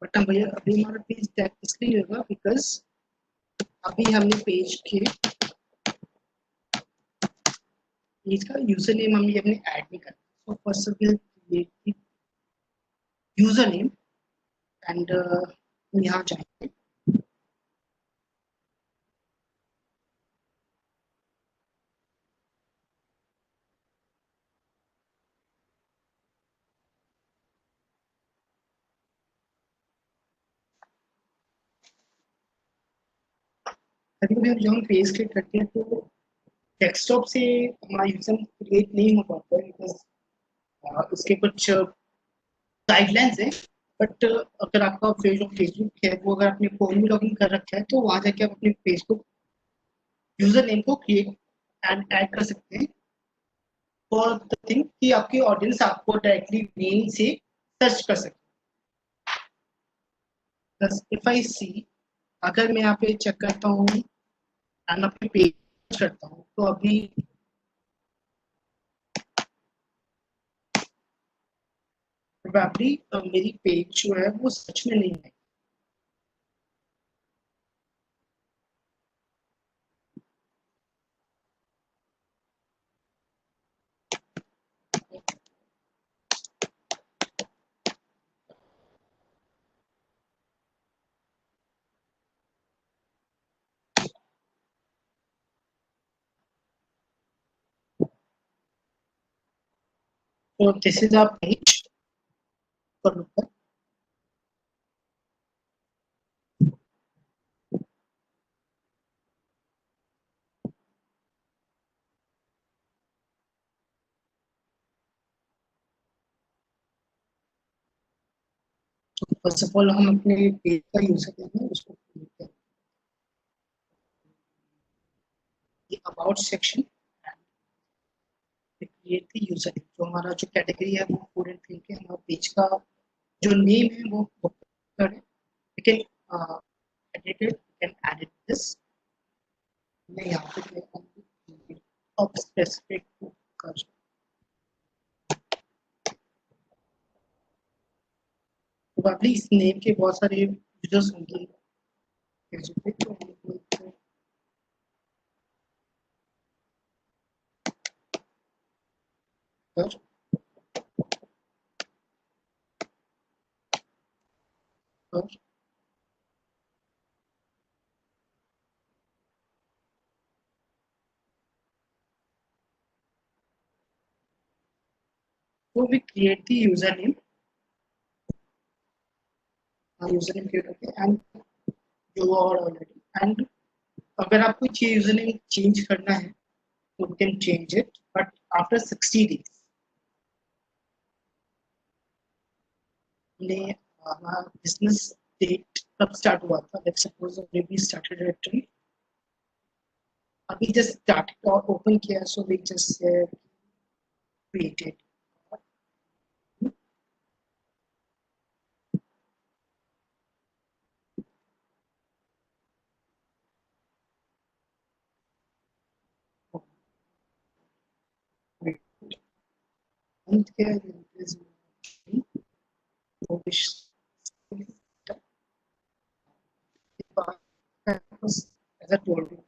बट हम भैया अभी हमारा पेज टैग इसलिए होगा बिकॉज अभी हमने पेज का यूजर नेम हमने अपने ऐड नहीं करना। So first will create user name and यहाँ जाएंगे कभी जब हम पेज क्लिक करते हैं तो डेस्कटॉप से हमारा यूजर क्रिएट नहीं हो पाता है बिकॉज उसके कुछ गाइडलाइंस है। बट अगर आपका फेसबुक है वो अगर आपने फोन में लॉगिन कर रखा है तो वहां जाके आप अपने फेसबुक यूजर नेम को क्रिएट एंड ऐड कर सकते हैं फॉर द थिंग कि आपकी ऑडियंस आपको डायरेक्टली मेल से सर्च कर सकते हैं। इफ आई सी अगर मैं यहाँ पे चेक करता हूँ एंड अपने पेज करता हूँ तो अभी प्रोबेबली मेरी पेज जो है वो सच में नहीं है। So this is our page for Looker. So first of all हम अपने पेज का यूजर नेम है उसको create करें। ये about section create the user name जो हमारा जो कैटेगरी है वो स्टूडेंट थिंक है। हमारा पेज का जो नेम है वो करें। we can edit it, we can edit this। मैं यहाँ पे अब स्पेसिफिक कर प्रोबेबली इस नेम के बहुत सारे यूजर्स होंगे फेसबुक पे तो कर तो we create the username create करते हैं एंड जो और ऑलरेडी एंड अगर आपको ये यूजरनेम चेंज करना है तो you can change it but after 60 days ने हमारा बिजनेस डेट कब स्टार्ट हुआ था। Let's suppose we started at अभी जस्ट स्टार्ट और ओपन किया so we just created and here is as I told you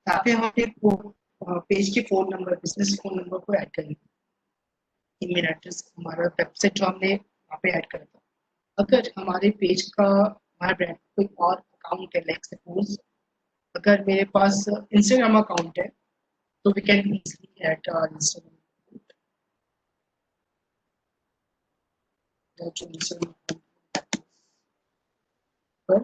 यहाँ पे हम पेज के phone number business phone number को ऐड करेंगे। ईमेल एड्रेस हमारा वेबसाइट जो हमने वहाँ पे ऐड करा था। अगर हमारे पेज का हमारे ब्रांड कोई और अकाउंट है लाइक सपोज अगर मेरे पास इंस्टाग्राम अकाउंट है तो we can easily add Instagram पर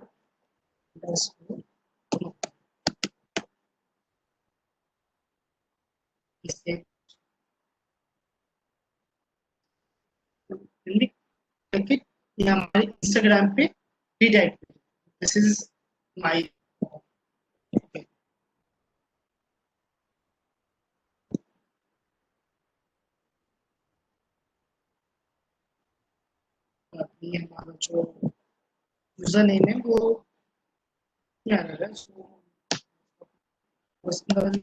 इसे हमारे इंस्टाग्राम पे redirect This is my okay. अभी हमारा जो यूजर नेम है वो क्या है, so personal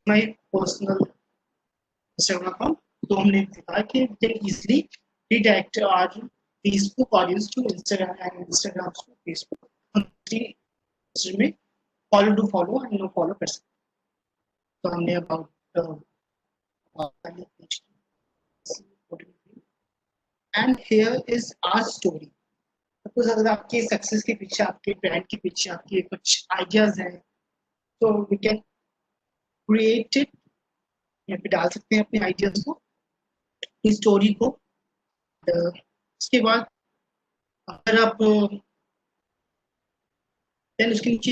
my personal Instagram account. तो हमने देखा कि we can easily redirect our Facebook audience to Instagram and Instagram to Facebook. हम इसी में follow to follow and no follow कर सकते हैं. तो हमने about and here is our story. Suppose अगर आपके सक्सेस के पीछे, आपके ब्रांड के पीछे आपके कुछ आइडियाज हैं, तो वी कैन क्रिएट इट, यहाँ पे डाल सकते हैं अपने आइडियाज को, इस स्टोरी को. उसके बाद अगर आप देन उसके नीचे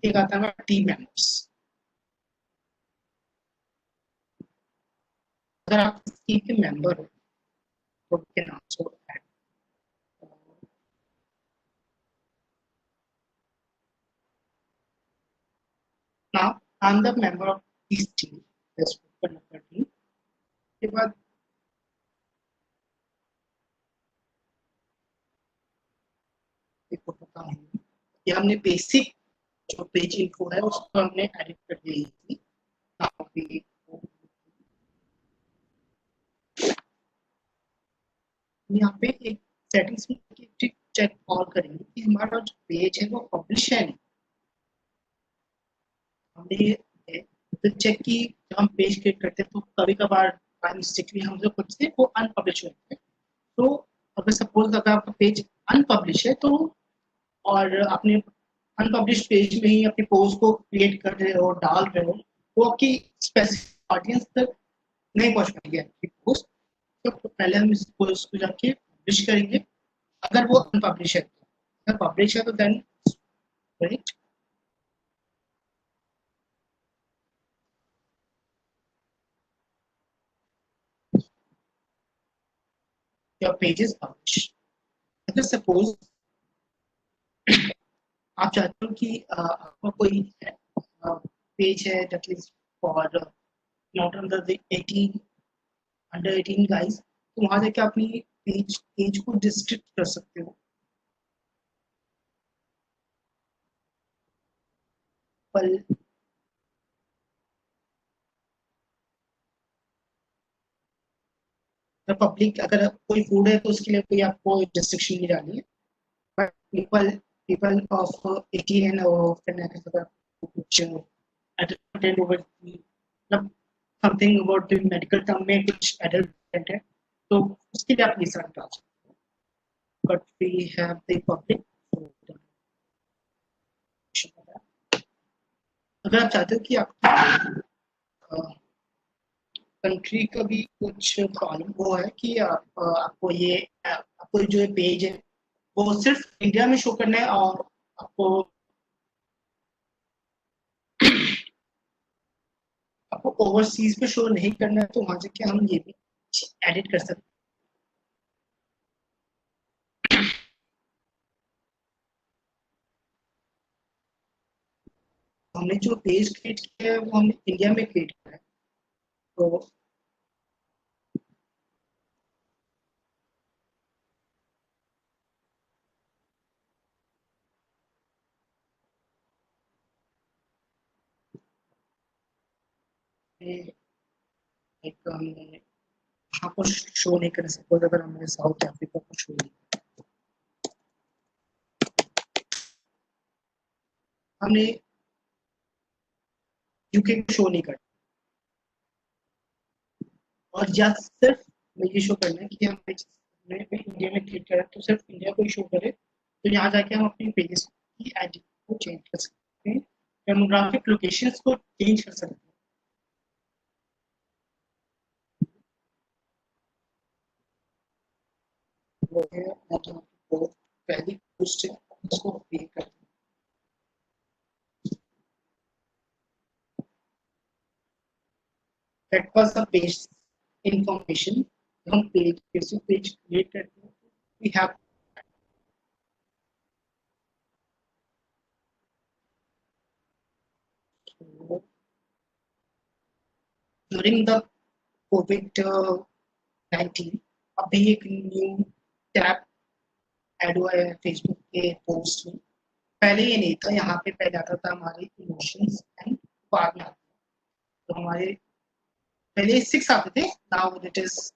एक आता है टीम मेंबर्स. अगर आप टीम के मेंबर हो तो we can also add. Now I am the member of this team. Let's open up the team. के बाद एक फोटो का ये हमने बेसिक जो पेज इन्फो है उसको हमने एडिट कर दी थी. यहाँ पे एक सेटिंग्स में चेक और करेंगे कि हमारा जो पेज है वो पब्लिश है नहीं. हमने तो चेक की जब हम पेज क्रिएट करते हैं तो कभी कभार मिस्टेकली हम जो कुछ थे वो अनपब्लिश होते हैं. तो अगर सपोज अगर आपका पेज अनपब्लिश है तो और आपने अनपब्लिश पेज में ही अपने पोस्ट को क्रिएट कर रहे हो, डाल रहे हो, वो आपकी स्पेसिफिक ऑडियंस तक नहीं पहुंच पाएगी आपकी पोस्ट. तो पहले हम इस पोस्ट को जाके पब्लिश करेंगे. अगर वो अनपब्लिश है, अगर पब्लिश है तो then right your page is publish. अगर सपोज आप चाहते हो कि आपका कोई पेज है that is for not under the 18 under 18 guys, तो वहां जाके अपनी पेज को डिस्ट्रिक्ट कर सकते हो. पर पब्लिक अगर कोई फूड है तो उसके लिए कोई आपको रिस्ट्रिक्शन नहीं डालनी है. But people of 18 and over कुछ अटेंड ओवर मतलब something about the medical term में कुछ एडल्ट है तो उसके लिए आप ये सारा डाल सकते हो. But we have the public. अगर आप चाहते हो कि आप कंट्री का भी कुछ प्रॉब्लम वो है कि आपको जो पेज है वो सिर्फ इंडिया में शो करना है और आपको ओवरसीज पे शो नहीं करना है, तो वहां से क्या हम ये भी एडिट कर सकते हैं. हमने जो पेज क्रिएट किया है वो हमने इंडिया में क्रिएट किया है. तो एक हमने यहाँ पर शो नहीं कर सकते. अगर हमने साउथ अफ्रीका को शो नहीं, हमने यूके को शो नहीं कर, और या सिर्फ ये शो करना है कि हम इंडिया में क्लिक करें तो सिर्फ इंडिया को ही शो करे. तो यहाँ जाके हम अपनी पेजेस की आईडी को चेंज कर सकते हैं, डेमोग्राफिक लोकेशंस को चेंज कर सकते हैं. वो है पहली पोस्ट है उसको क्लिक करते हैं. That was the base information. हम पेज फेसबुक पेज क्रिएट करते हैं, वी हैव ड्यूरिंग द कोविड-19 अभी एक न्यू टैब ऐड हुआ है फेसबुक के पोस्ट में। पहले ये नहीं था, यहाँ पे पहले आता था हमारे इमोशंस एंड बाद में आता था। तो हमारे पहले 6 आते थे, नाउ इट इज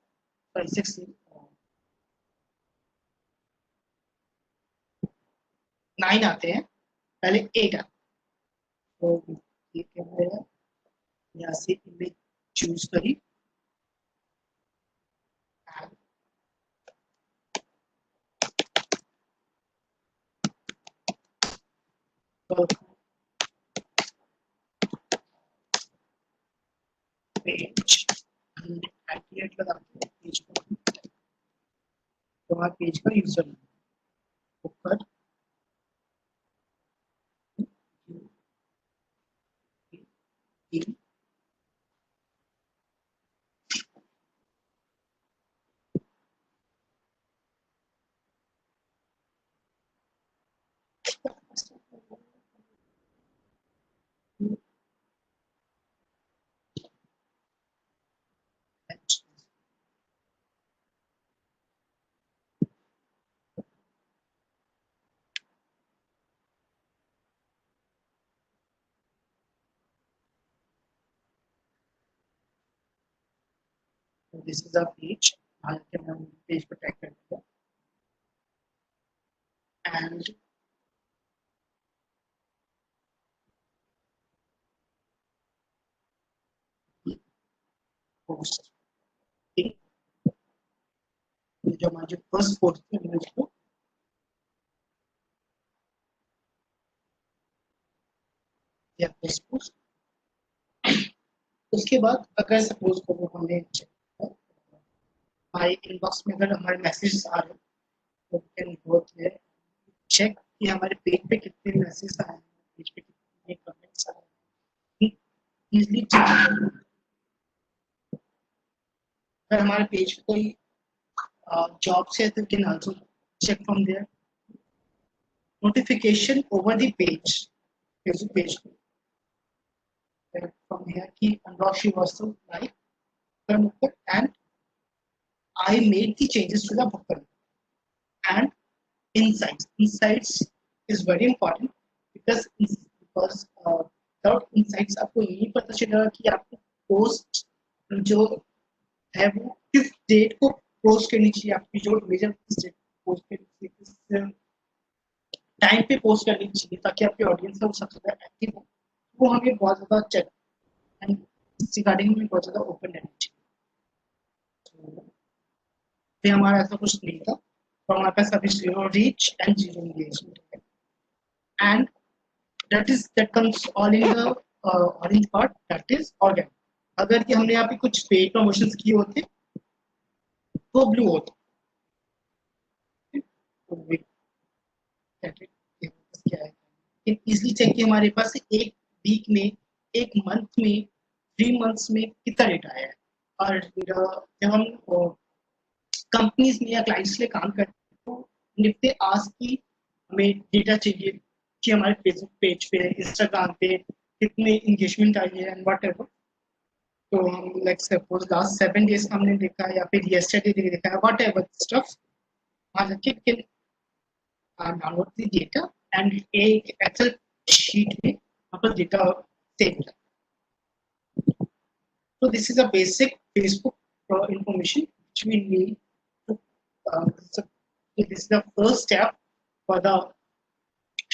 6 9 आते हैं, पहले 8 आते। तो ये क्या है, यहाँ से इमेज चूज करी पेज एट लगाते हैं पेज पर, तो हमारे पेज का यूजर ऊपर this is a page, page पर टैग कर दिया एंड पोस्ट। जो हमारे फर्स्ट पोस्ट है इमेज को या फर्स्ट पोस्ट। उसके बाद अगर सपोज करो हमने हमारे इनबॉक्स में अगर हमारे मैसेजेस आ रहे हैं, तो कैन गो चेक कि हमारे पेज पे कितने मैसेज आए हैं, पेज पे कितने कमेंट्स आए हैं, इजीली चेक। अगर हमारे पेज पे कोई jobs है, तो can also check from there notification over the page, Facebook page from here कि Anurag Srivastava like Bhukkar and I made the changes to the Bhukkar and insights. Insights is very important because without insights आपको ये नहीं पता चलेगा कि आपको post जो है वो किस डेट को पोस्ट करनी चाहिए, आपकी जो मेजर किस डेट पोस्ट करनी चाहिए, किस टाइम पे पोस्ट करनी चाहिए, ताकि आपकी ऑडियंस है वो सबसे ज़्यादा एक्टिव हो। वो हमें बहुत ज़्यादा चेक एंड रिगार्डिंग में बहुत ज़्यादा ओपन रहना चाहिए। फिर हमारा ऐसा कुछ नहीं था, तो हमारे पास अभी 0 रीच एंड 0 एंगेजमेंट है and that comes all in the orange part, that is organic। अगर कि हमने यहाँ पे कुछ पेड प्रमोशंस किए होते तो ब्लू होता। क्या है इजली चेक कि हमारे पास एक वीक में, एक मंथ में, 3 मंथ्स में कितना डेटा आया है। और जब हम कंपनीज में या क्लाइंट्स के लिए काम करते हैं तो निफ्टे आस्क की हमें डेटा चाहिए कि हमारे फेसबुक पेज पे, इंस्टाग्राम पे कितने इंगेजमेंट आई है एंड वट एवर। तो हम लाइक सपोज लास्ट 7 डेज का हमने देखा या फिर येस्टरडे देखा है, वट एवर स्टफ, वहाँ जाके can download the data and एक एक्सेल शीट में वहाँ पर डेटा सेव होता है। So this is a basic Facebook information which we need to so this is the first step for the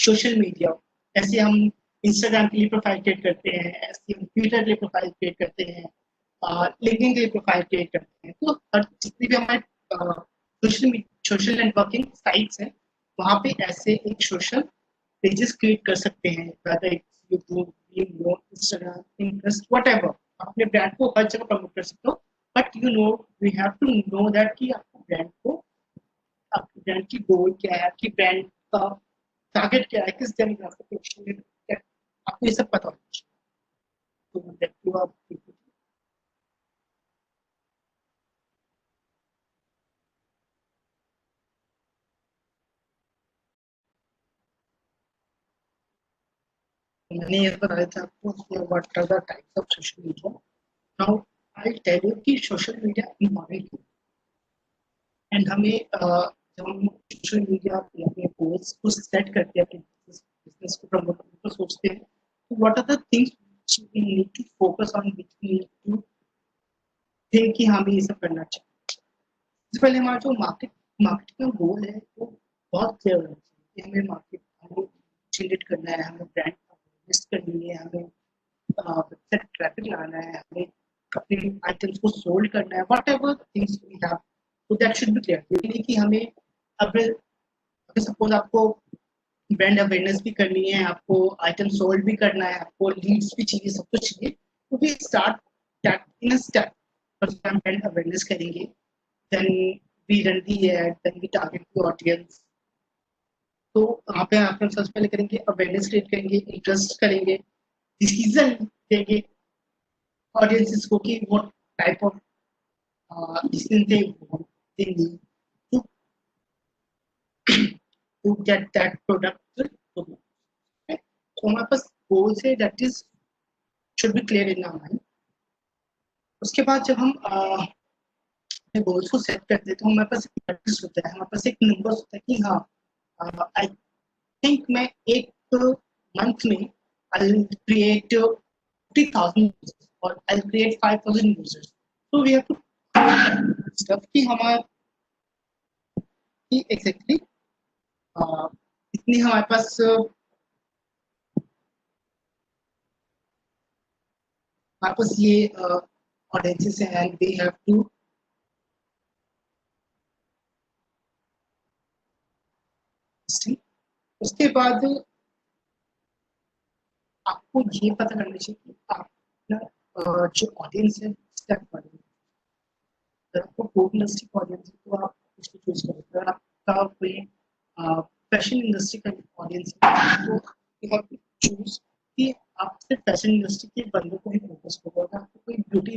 social media। ऐसे हम इंस्टाग्राम के लिए प्रोफाइल क्रिएट करते हैं, ऐसे हम ट्विटर के लिए प्रोफाइल क्रिएट करते हैं, लिंक्डइन के लिए प्रोफाइल क्रिएट करते हैं। तो हर जितनी भी हमारे सोशल नेटवर्किंग साइट्स हैं वहाँ पे ऐसे एक सोशल पेजेस क्रिएट कर सकते हैं, whether it's YouTube, Vimeo, Instagram, Pinterest, whatever। अपने ब्रांड को हर जगह प्रमोट कर सकते हो, but you know we have to know that कि आपके ब्रांड को, आपकी ब्रांड की गोल क्या है, आपकी ब्रांड का टारगेट क्या है, किस डेमोग्राफिक में आपको ये सब पता होना चाहिए। तो दैट यू आर मैंने ये बताया था आपको what are the types of social media. Now I tell you कि सोशल मीडिया इम्पॉर्टेंट है एंड हमें जब हम सोशल मीडिया अपने गोल्स को सेट करते हैं, अपने बिजनेस को प्रमोट करने को सोचते हैं, तो what are the things we need to focus on, which we need to think कि हमें ये सब करना चाहिए. सबसे पहले हमारा जो मार्केटिंग का गोल है वो बहुत क्लियर होना चाहिए कि हमें जनरेट करना है, हमें ब्रांड अवेयरनेस करनी है, हमें वेबसाइट ट्रैफिक लाना है, हमें अपने आइटम्स को सोल्ड करना है, whatever things we have, तो दैट शुड बी क्लियर. ये नहीं कि हमें अगर सपोज आपको ब्रांड अवेयरनेस भी करनी है, आपको आइटम सोल्ड भी करना है, आपको लीड्स भी चाहिए, सब कुछ चाहिए, तो we start that in a step. First हम ब्रांड अवेयरनेस करेंगे, then we run the ad, then we target the audience. तो वहाँ पे आप सबसे पहले करेंगे अवेयरनेस क्रिएट करेंगे, इंटरेस्ट करेंगे, डिसीजन देंगे ऑडियंसेस को कि what type of decision they want, they need to to get that product. Okay? तो हमारे पास गोल्स है, that is should be clear in our mind. उसके बाद जब हम गोल्स को सेट करते हैं तो हमारे पास एक मैट्रिक्स होता है, हमारे पास एक नंबर होता है कि हाँ आई थिंक मैं एक मंथ में आई विल क्रिएट 50,000 और आई विल क्रिएट 5,000 यूजर्स. तो वी हैव टू स्टफ कि हमारा कि एग्जैक्टली इतनी हमारे पास ये ऑडियंसेस हैं एंड वी हैव टू उसके बाद आपको ये पता करना चाहिए कि आप ना जो ऑडियंस है स्टेप अगर आपको फूड इंडस्ट्री का ऑडियंस है तो आप उसको चूज करें. अगर आपका कोई फैशन इंडस्ट्री का ऑडियंस है तो यू हैव टू चूज कि आप सिर्फ फैशन इंडस्ट्री के बंदों को ही फोकस करो. अगर आपको कोई ब्यूटी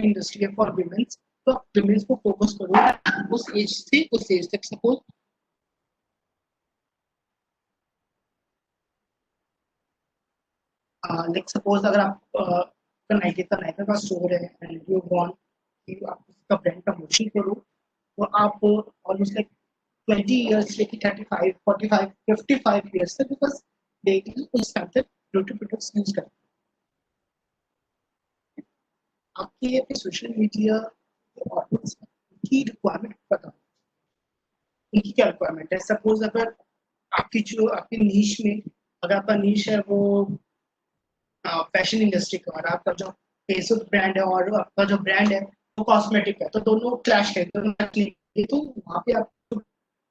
इंडस्ट्री है फॉर विमेंस तो आप विमेंस को फोकस करो उस एज से उस एज तक. सपोज लाइक सपोज अगर आप नाइका का स्टोर है एंड यू वांट कि आप उसका ब्रांड प्रमोशन करो तो आप ऑलमोस्ट लाइक 20 इयर्स लेके 35 45 55 इयर्स तक बिकॉज डेली उस टाइम तक ब्यूटी प्रोडक्ट्स यूज करते हैं. आपके अपने सोशल मीडिया ऑडियंस की रिक्वायरमेंट पता, उनकी क्या रिक्वायरमेंट है. सपोज अगर आपकी नीश में अगर आपका नीश है वो फैशन इंडस्ट्री का और आपका जो फेसबुक ब्रांड है और आपका जो ब्रांड है वो कॉस्मेटिक है, तो दोनों क्लैश करेंगे. तो वहाँ पे आप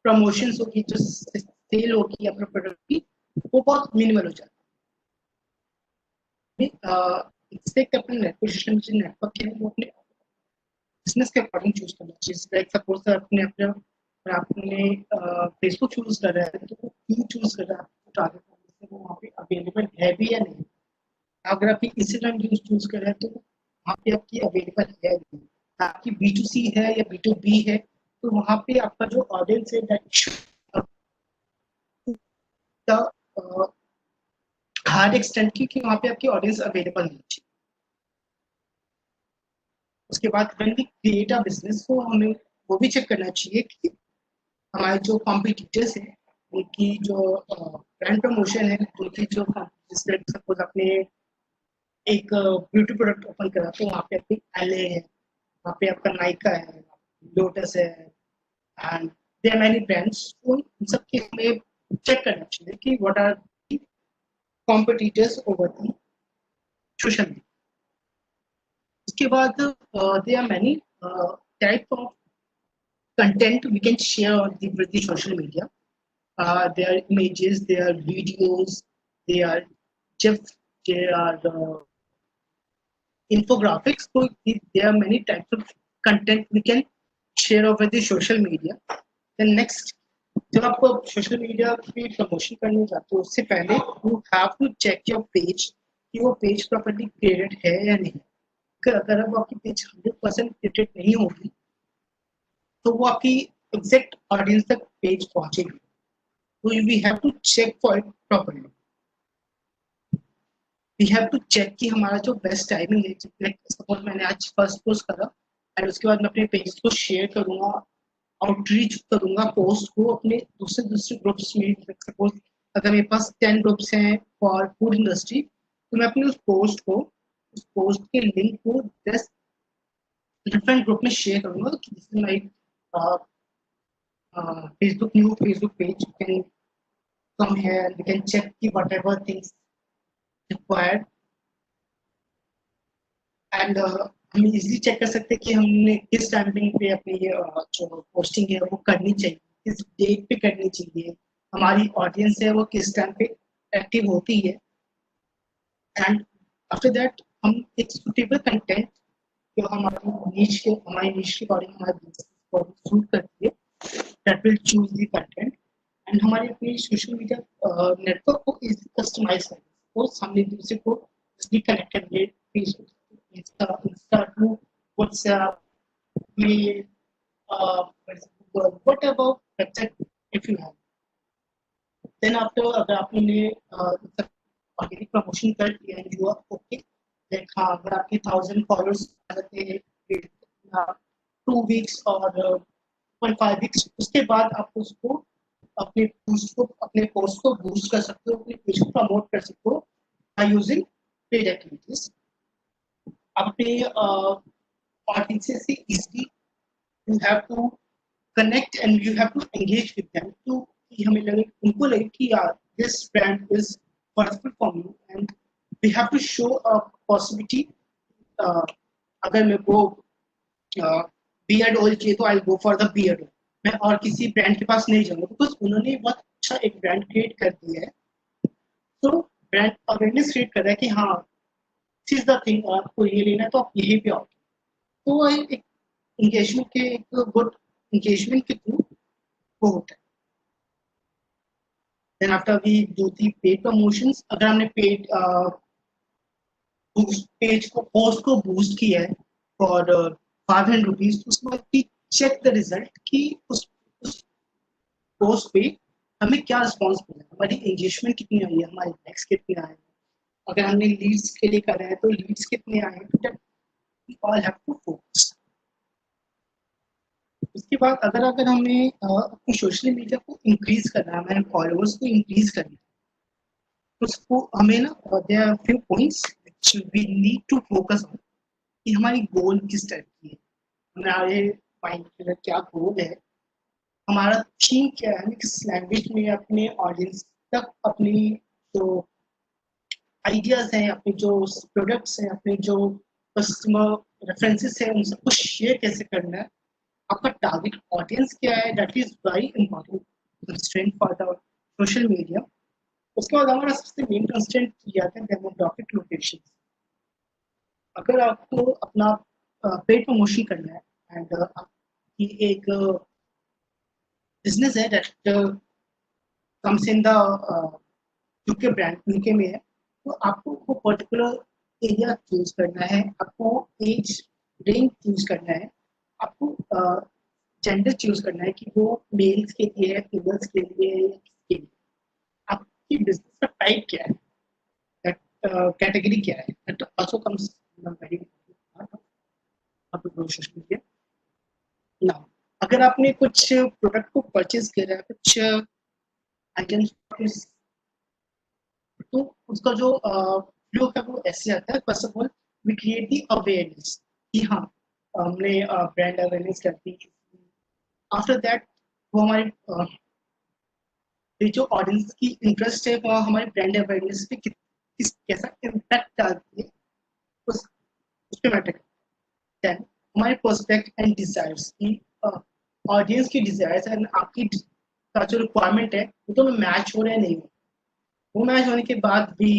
प्रमोशन होगी, जो सेल होगी अपने प्रोडक्ट की, वो बहुत मिनिमल हो जाता है. इससे अपने नेटवर्क है वो अपने बिजनेस के अकॉर्डिंग चूज करना चाहिए. लाइक सपोज आपने फेसबुक चूज कर रहा है तो क्यों चूज कर रहा है, टारगेट वो वहाँ पे अवेलेबल है भी या नहीं. अगर आप इंस्टाग्राम चूज कर रहे हैं तो वहाँ पे आपकी अवेलेबल है नहीं. आपकी B2C है या B2B है तो वहाँ पे आपका जो ऑडियंस है हार्ड एक्सटेंट की कि वहाँ पे आपकी ऑडियंस अवेलेबल नहीं है. उसके बाद when we create a business तो हमें वो भी चेक करना चाहिए कि हमारे जो कॉम्पिटिटर्स हैं उनकी जो ब्रांड प्रमोशन है, उनकी जो सपोज आपने एक ब्यूटी प्रोडक्ट ओपन करा तो वहाँ पे आपकी एले है, वहाँ पे आपका नाइका है, लोटस है एंड देयर मेनी ब्रांड्स. तो इन सब के हमें चेक करना चाहिए कि what are competitors over the social media. उसके बाद there are many type of content we can share on with the social media. There are images, there are videos, there are GIFs, there are infographics. So there are many types of content we can share over the social media. Then next, जब आप social media पे promotion करने जाते हो उससे पहले you have to check your page कि वो पेज प्रॉपर्ली क्रिएटेड है या नहीं. अगर वो आपकी पेज 100% क्रिएटेड नहीं होगी तो वो आपकी एग्जैक्ट ऑडियंस तक पेज पहुंचेगी. तो we have to check for it properly. We have to check कि हमारा जो बेस्ट टाइमिंग है, लाइक सपोज मैंने आज फर्स्ट पोस्ट करा एंड उसके बाद मैं अपने पेज को शेयर करूंगा, आउटरीच करूंगा पोस्ट को अपने दूसरे दूसरे ग्रुप्स में। सपोज अगर मेरे पास 10 ग्रुप्स हैं फॉर फूड इंडस्ट्री, तो मैं अपने उस पोस्ट के लिंक को 10 डिफरेंट ग्रुप में शेयर करूंगा। कि जिससे like Facebook page, you can come here, you can check whatever things required, and हम इजीली चेक कर सकते हैं कि हमने किस टाइमिंग पे अपनी ये जो पोस्टिंग है वो करनी चाहिए, किस डेट पे करनी चाहिए, हमारी ऑडियंस है वो किस टाइम पे एक्टिव होती है। एंड आफ्टर दैट हम एक सुटेबल कंटेंट जो हमारी नीश के अकॉर्डिंग हमारे बिजनेस को सूट करती है, that will choose the content and हमारे अपने सोशल मीडिया नेटवर्क को इजी कस्टमाइज करें। तो सामने दूसरे को इजीली कनेक्टेड है, Facebook, Insta to WhatsApp, mail, what about website if you have. Then after अगर आपने ऑर्गेनिक प्रमोशन कर दिया and you are okay, like हाँ अगर आपके 1000 फॉलोअर्स आ जाते हैं 2 वीक्स और 1.5 वीक्स, उसके बाद आप उसको अपने पोस्ट को बूस्ट कर सकते हो, अपने पेज को प्रमोट कर सकते हो बाय यूजिंग पेड एक्टिविटीज। आप अपने ऑडियंस से easily you have to connect and you have to engage with them to कि हमें लगे, उनको लगे कि यार this brand is worthwhile for me and we have to show a possibility। अगर मेरे को बियर्ड ऑयल चाहिए तो आई गो फॉर द बियर्ड, मैं और किसी ब्रांड के पास नहीं जाऊंगा, बिकॉज उन्होंने बहुत अच्छा एक ब्रांड क्रिएट कर दिया है। तो ब्रांड अवेयरनेस क्रिएट कर रहा है कि हाँ दिस इज द थिंग, आपको ये लेना है तो आप यही पे आओ। तो एक इंगेजमेंट के एक गुड engagement के थ्रू वो होता है। Then after we do the paid promotions, अगर हमने पेज को पोस्ट को बूस्ट किया है फॉर 500 रुपीज, तो उसके बाद भी चेक द रिजल्ट कि उस पोस्ट पे हमें क्या रिस्पॉन्स मिला, हमारी एंगेजमेंट कितनी आई है, हमारे लाइक्स कितने आए हैं, अगर हमने लीड्स के लिए कर रहे हैं तो लीड्स कितने आए हैं। तो we all have to focus. उसके बाद अगर हमें अपनी सोशल मीडिया को इंक्रीज करना है, हमारे फॉलोअर्स को इंक्रीज करना है, तो उसको हमें ना there are few points which we need to focus on कि हमारी गोल किस टाइप की है, हमारे माइंड में क्या गोल है, हमारा थीम क्या है, किस लैंग्वेज में अपने ऑडियंस तक अपनी जो आइडियाज हैं, अपने जो प्रोडक्ट्स हैं, अपने जो कस्टमर रेफरेंसेस हैं, उन सबको शेयर कैसे करना है, आपका टारगेट ऑडियंस क्या है, that is very important constraint for the social media. उसके बाद हमारा सबसे मेन कंस्ट्रेंट किया था डेमोग्राफिक लोकेशन। अगर आपको अपना पेड प्रमोशन करना है एंड आपकी एक बिजनेस है that comes in the UK brand, UK में है, तो आपको वो पर्टिकुलर एरिया चूज करना है, आपको एज रेंज चूज करना है, आपको जेंडर चूज करना है कि वो मेल्स के लिए है, फीमेल्स के लिए है या किसके लिए, आपकी बिजनेस का टाइप क्या है, कैटेगरी क्या है, that also comes very important part of social media. Now अगर आपने कुछ प्रोडक्ट को परचेज किया है, कुछ आइटम्स, तो उसका जो फ्लो है वो ऐसे आता है। First of all we create the awareness कि हाँ हमने ब्रांड अवेयरनेस कर दी। आफ्टर दैट वो हमारे जो ऑडियंस की इंटरेस्ट है वो हमारे ब्रांड अवेयरनेस पे कैसा इम्पैक्ट डालती है उस पे मैटर। देन हमारे पर्सपेक्ट एंड डिजायर्स की ऑडियंस की डिजायर्स एंड आपकी का जो रिक्वायरमेंट है वो तो मैच हो रहा है नहीं, वो मैच होने के बाद भी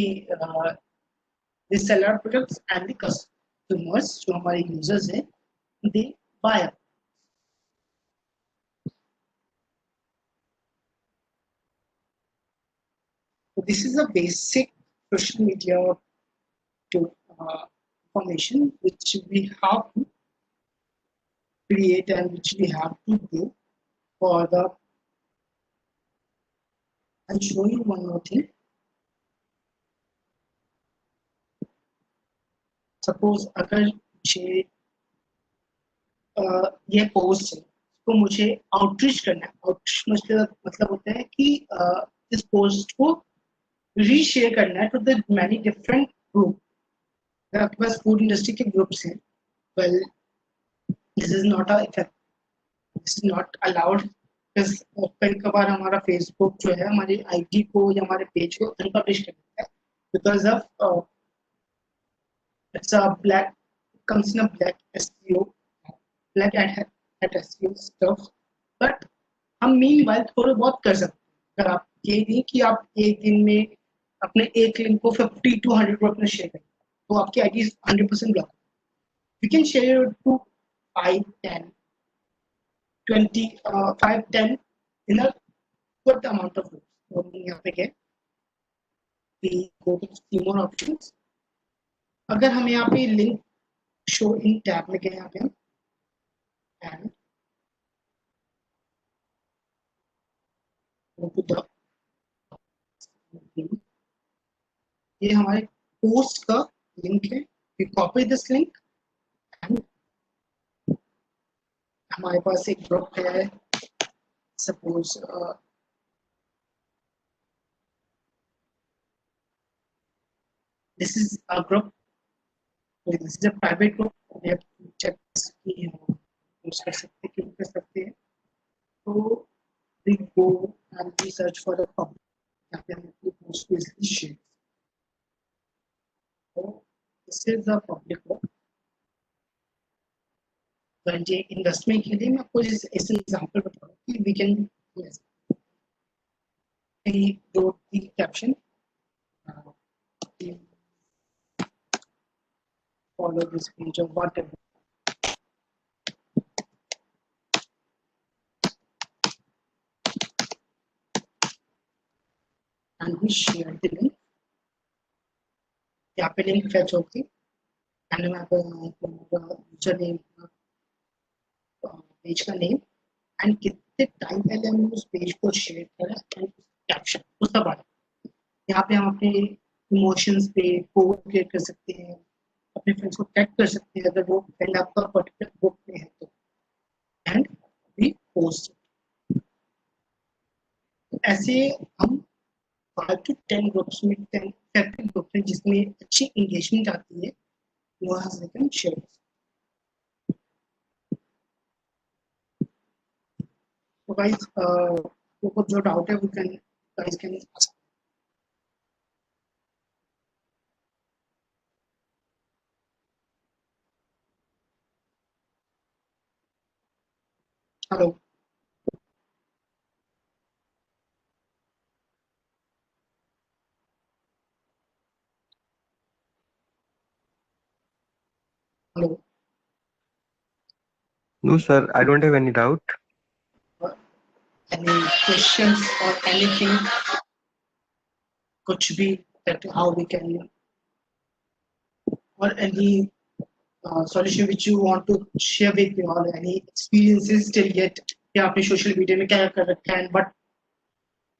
the seller products and the customers जो हमारे यूजर्स हैं they buy up। So this is a basic social media to information which we have to create and which we have to do for the। I'll show you one more thing। Suppose अगर मुझे ये post है तो मुझे outreach करना है। Outreach मतलब होता है कि इस पोस्ट को रीशेयर करना है to the many different group. अगर आपके पास फूड इंडस्ट्री के ग्रुप्स हैं, well this is not this is not allowed. कई कबार हमारा फेसबुक जो है हमारी आईडी को या हमारे पेज को अनपब्लिश कर देता है because of it's a black comes in a black SEO, black at SEO stuff. But हम मीन वाइल थोड़े बहुत कर सकते हैं। अगर आप ये नहीं कि आप एक दिन में अपने एक लिंक को 50 to 100 ग्रुप में शेयर करें तो आपकी ID 100% block. You can share to 5 10 20 5 10 in a good amount of groups. तो यहाँ पे क्या go to C more options. अगर हम यहाँ पे लिंक शो इन टैब में गए यहाँ पे हम and go to the ये हमारे पोस्ट का लिंक है। We copy this link and हमारे पास एक ग्रुप है। Suppose this is a group, this is a private group. we have to check कि हम यूज कर सकते हैं, क्यों कर सकते हैं। तो we go and we search for a public यहाँ पे हम अपनी पोस्ट को इसलिए शेयर। तो this is a public group. ये इन्वेस्टमेंट के लिए मैं आपको ऐसे एग्जांपल बता रहा हूँ कि we can wrote the caption, follow this page or whatever, and we share the link। यहाँ पे लिंक फैच होगी एंड मैं आपको यूजर नेम, पेज का नेम एंड कितने टाइम पहले हमने उस पेज को शेयर करा एंड कैप्शन उस सब आ। यहाँ पे हम अपने इमोशंस पे कोड क्रिएट कर सकते हैं, अपने फ्रेंड्स को टैग कर सकते हैं अगर वो फ्रेंड आपका पर्टिकुलर ग्रुप में है तो, एंड वी पोस्ट। ऐसे हम 5 to 10 ग्रुप्स में 10 इफेक्टिव ग्रुप में जिसमें अच्छी एंगेजमेंट आती है वहाँ से हम शेयर। तो गाइस को जो डाउट है वो can guys can ask. Hello hello No, sir, I don't have any doubt. any questions or anything, कुछ भी that how we can or any solution which you want to share with me or any experiences till yet या आपने social media में क्या कर रखा है but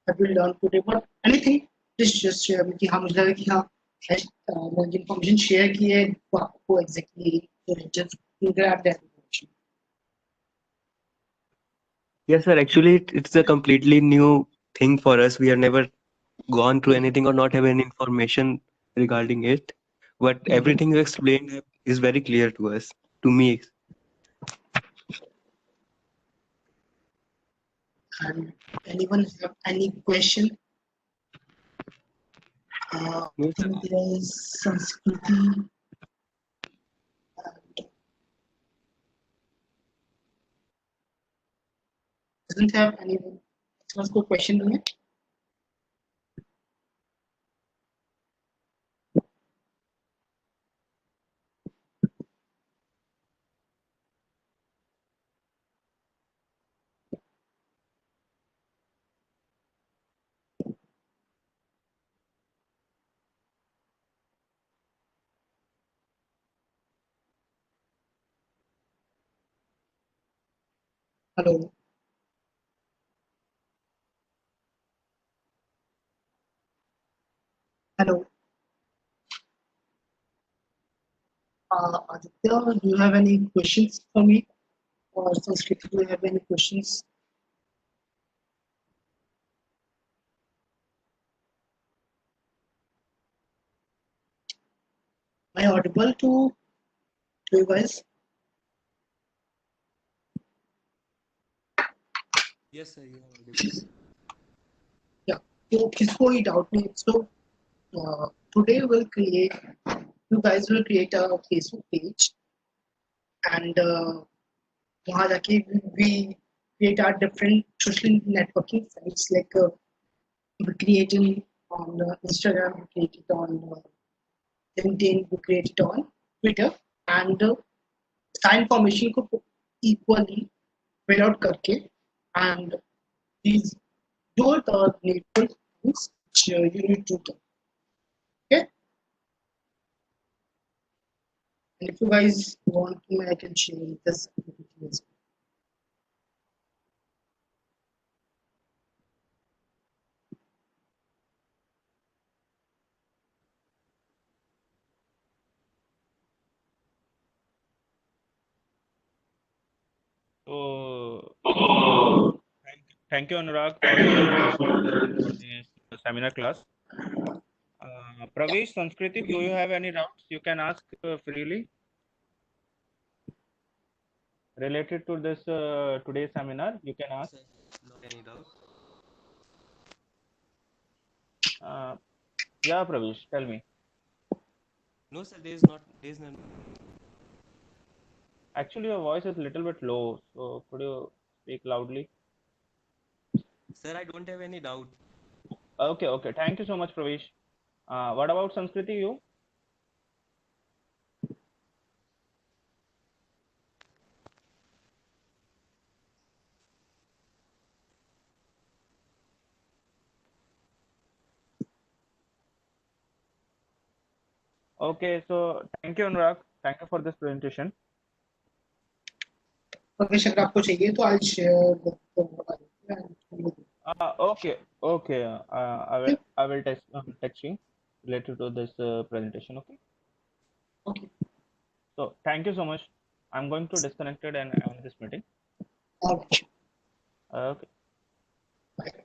have you learned today but anything please just share में कि हाँ मुझे लगा कि हाँ मैंने इन्फॉर्मेशन शेयर की है वो आपको exactly just grab that information। Yes, sir. Actually, it's a completely new thing for us. We have never gone through anything or not have any information regarding it. But everything you explained is very clear to us, to me. And anyone have any question? I No, sir. think there is Sanskriti. Doesn't have anyone. Let's go question नहीं है। Hello hello Aditya, do you have any questions for me? Or Sanskrit, do you have any questions? Am I audible to you guys? Yes, sir, you are audible. Yeah. So किसको ही doubt नहीं. So today you guys will create a Facebook page, and वहाँ जाके we create our different social networking sites, like we create it on Instagram, we create it on LinkedIn, we create it on Twitter, and सारी information को equally fill out करके, and these do the needful things which you need to do. Okay, and if you guys want to, I can share this as well. So thank you, Anurag, for the seminar class. Pravesh, Sanskriti, do you have any doubts? You can ask freely related to this today's seminar. You can ask. Sir, not any doubt. Yeah, Pravesh, tell me. No, sir, there is none. Actually, your voice is a little bit low, so could you speak loudly? Sir, I don't have any doubt. Okay, okay. Thank you so much, Pravesh. What about Sanskriti, you? Okay, so thank you, Anurag. Thank you for this presentation. Pravesh, अगर आपको चाहिए तो I'll share the Okay, okay. okay. I will text you related to this presentation. Okay. Okay. So thank you so much. I'm going to disconnect it and end this meeting. All right. Okay. Bye.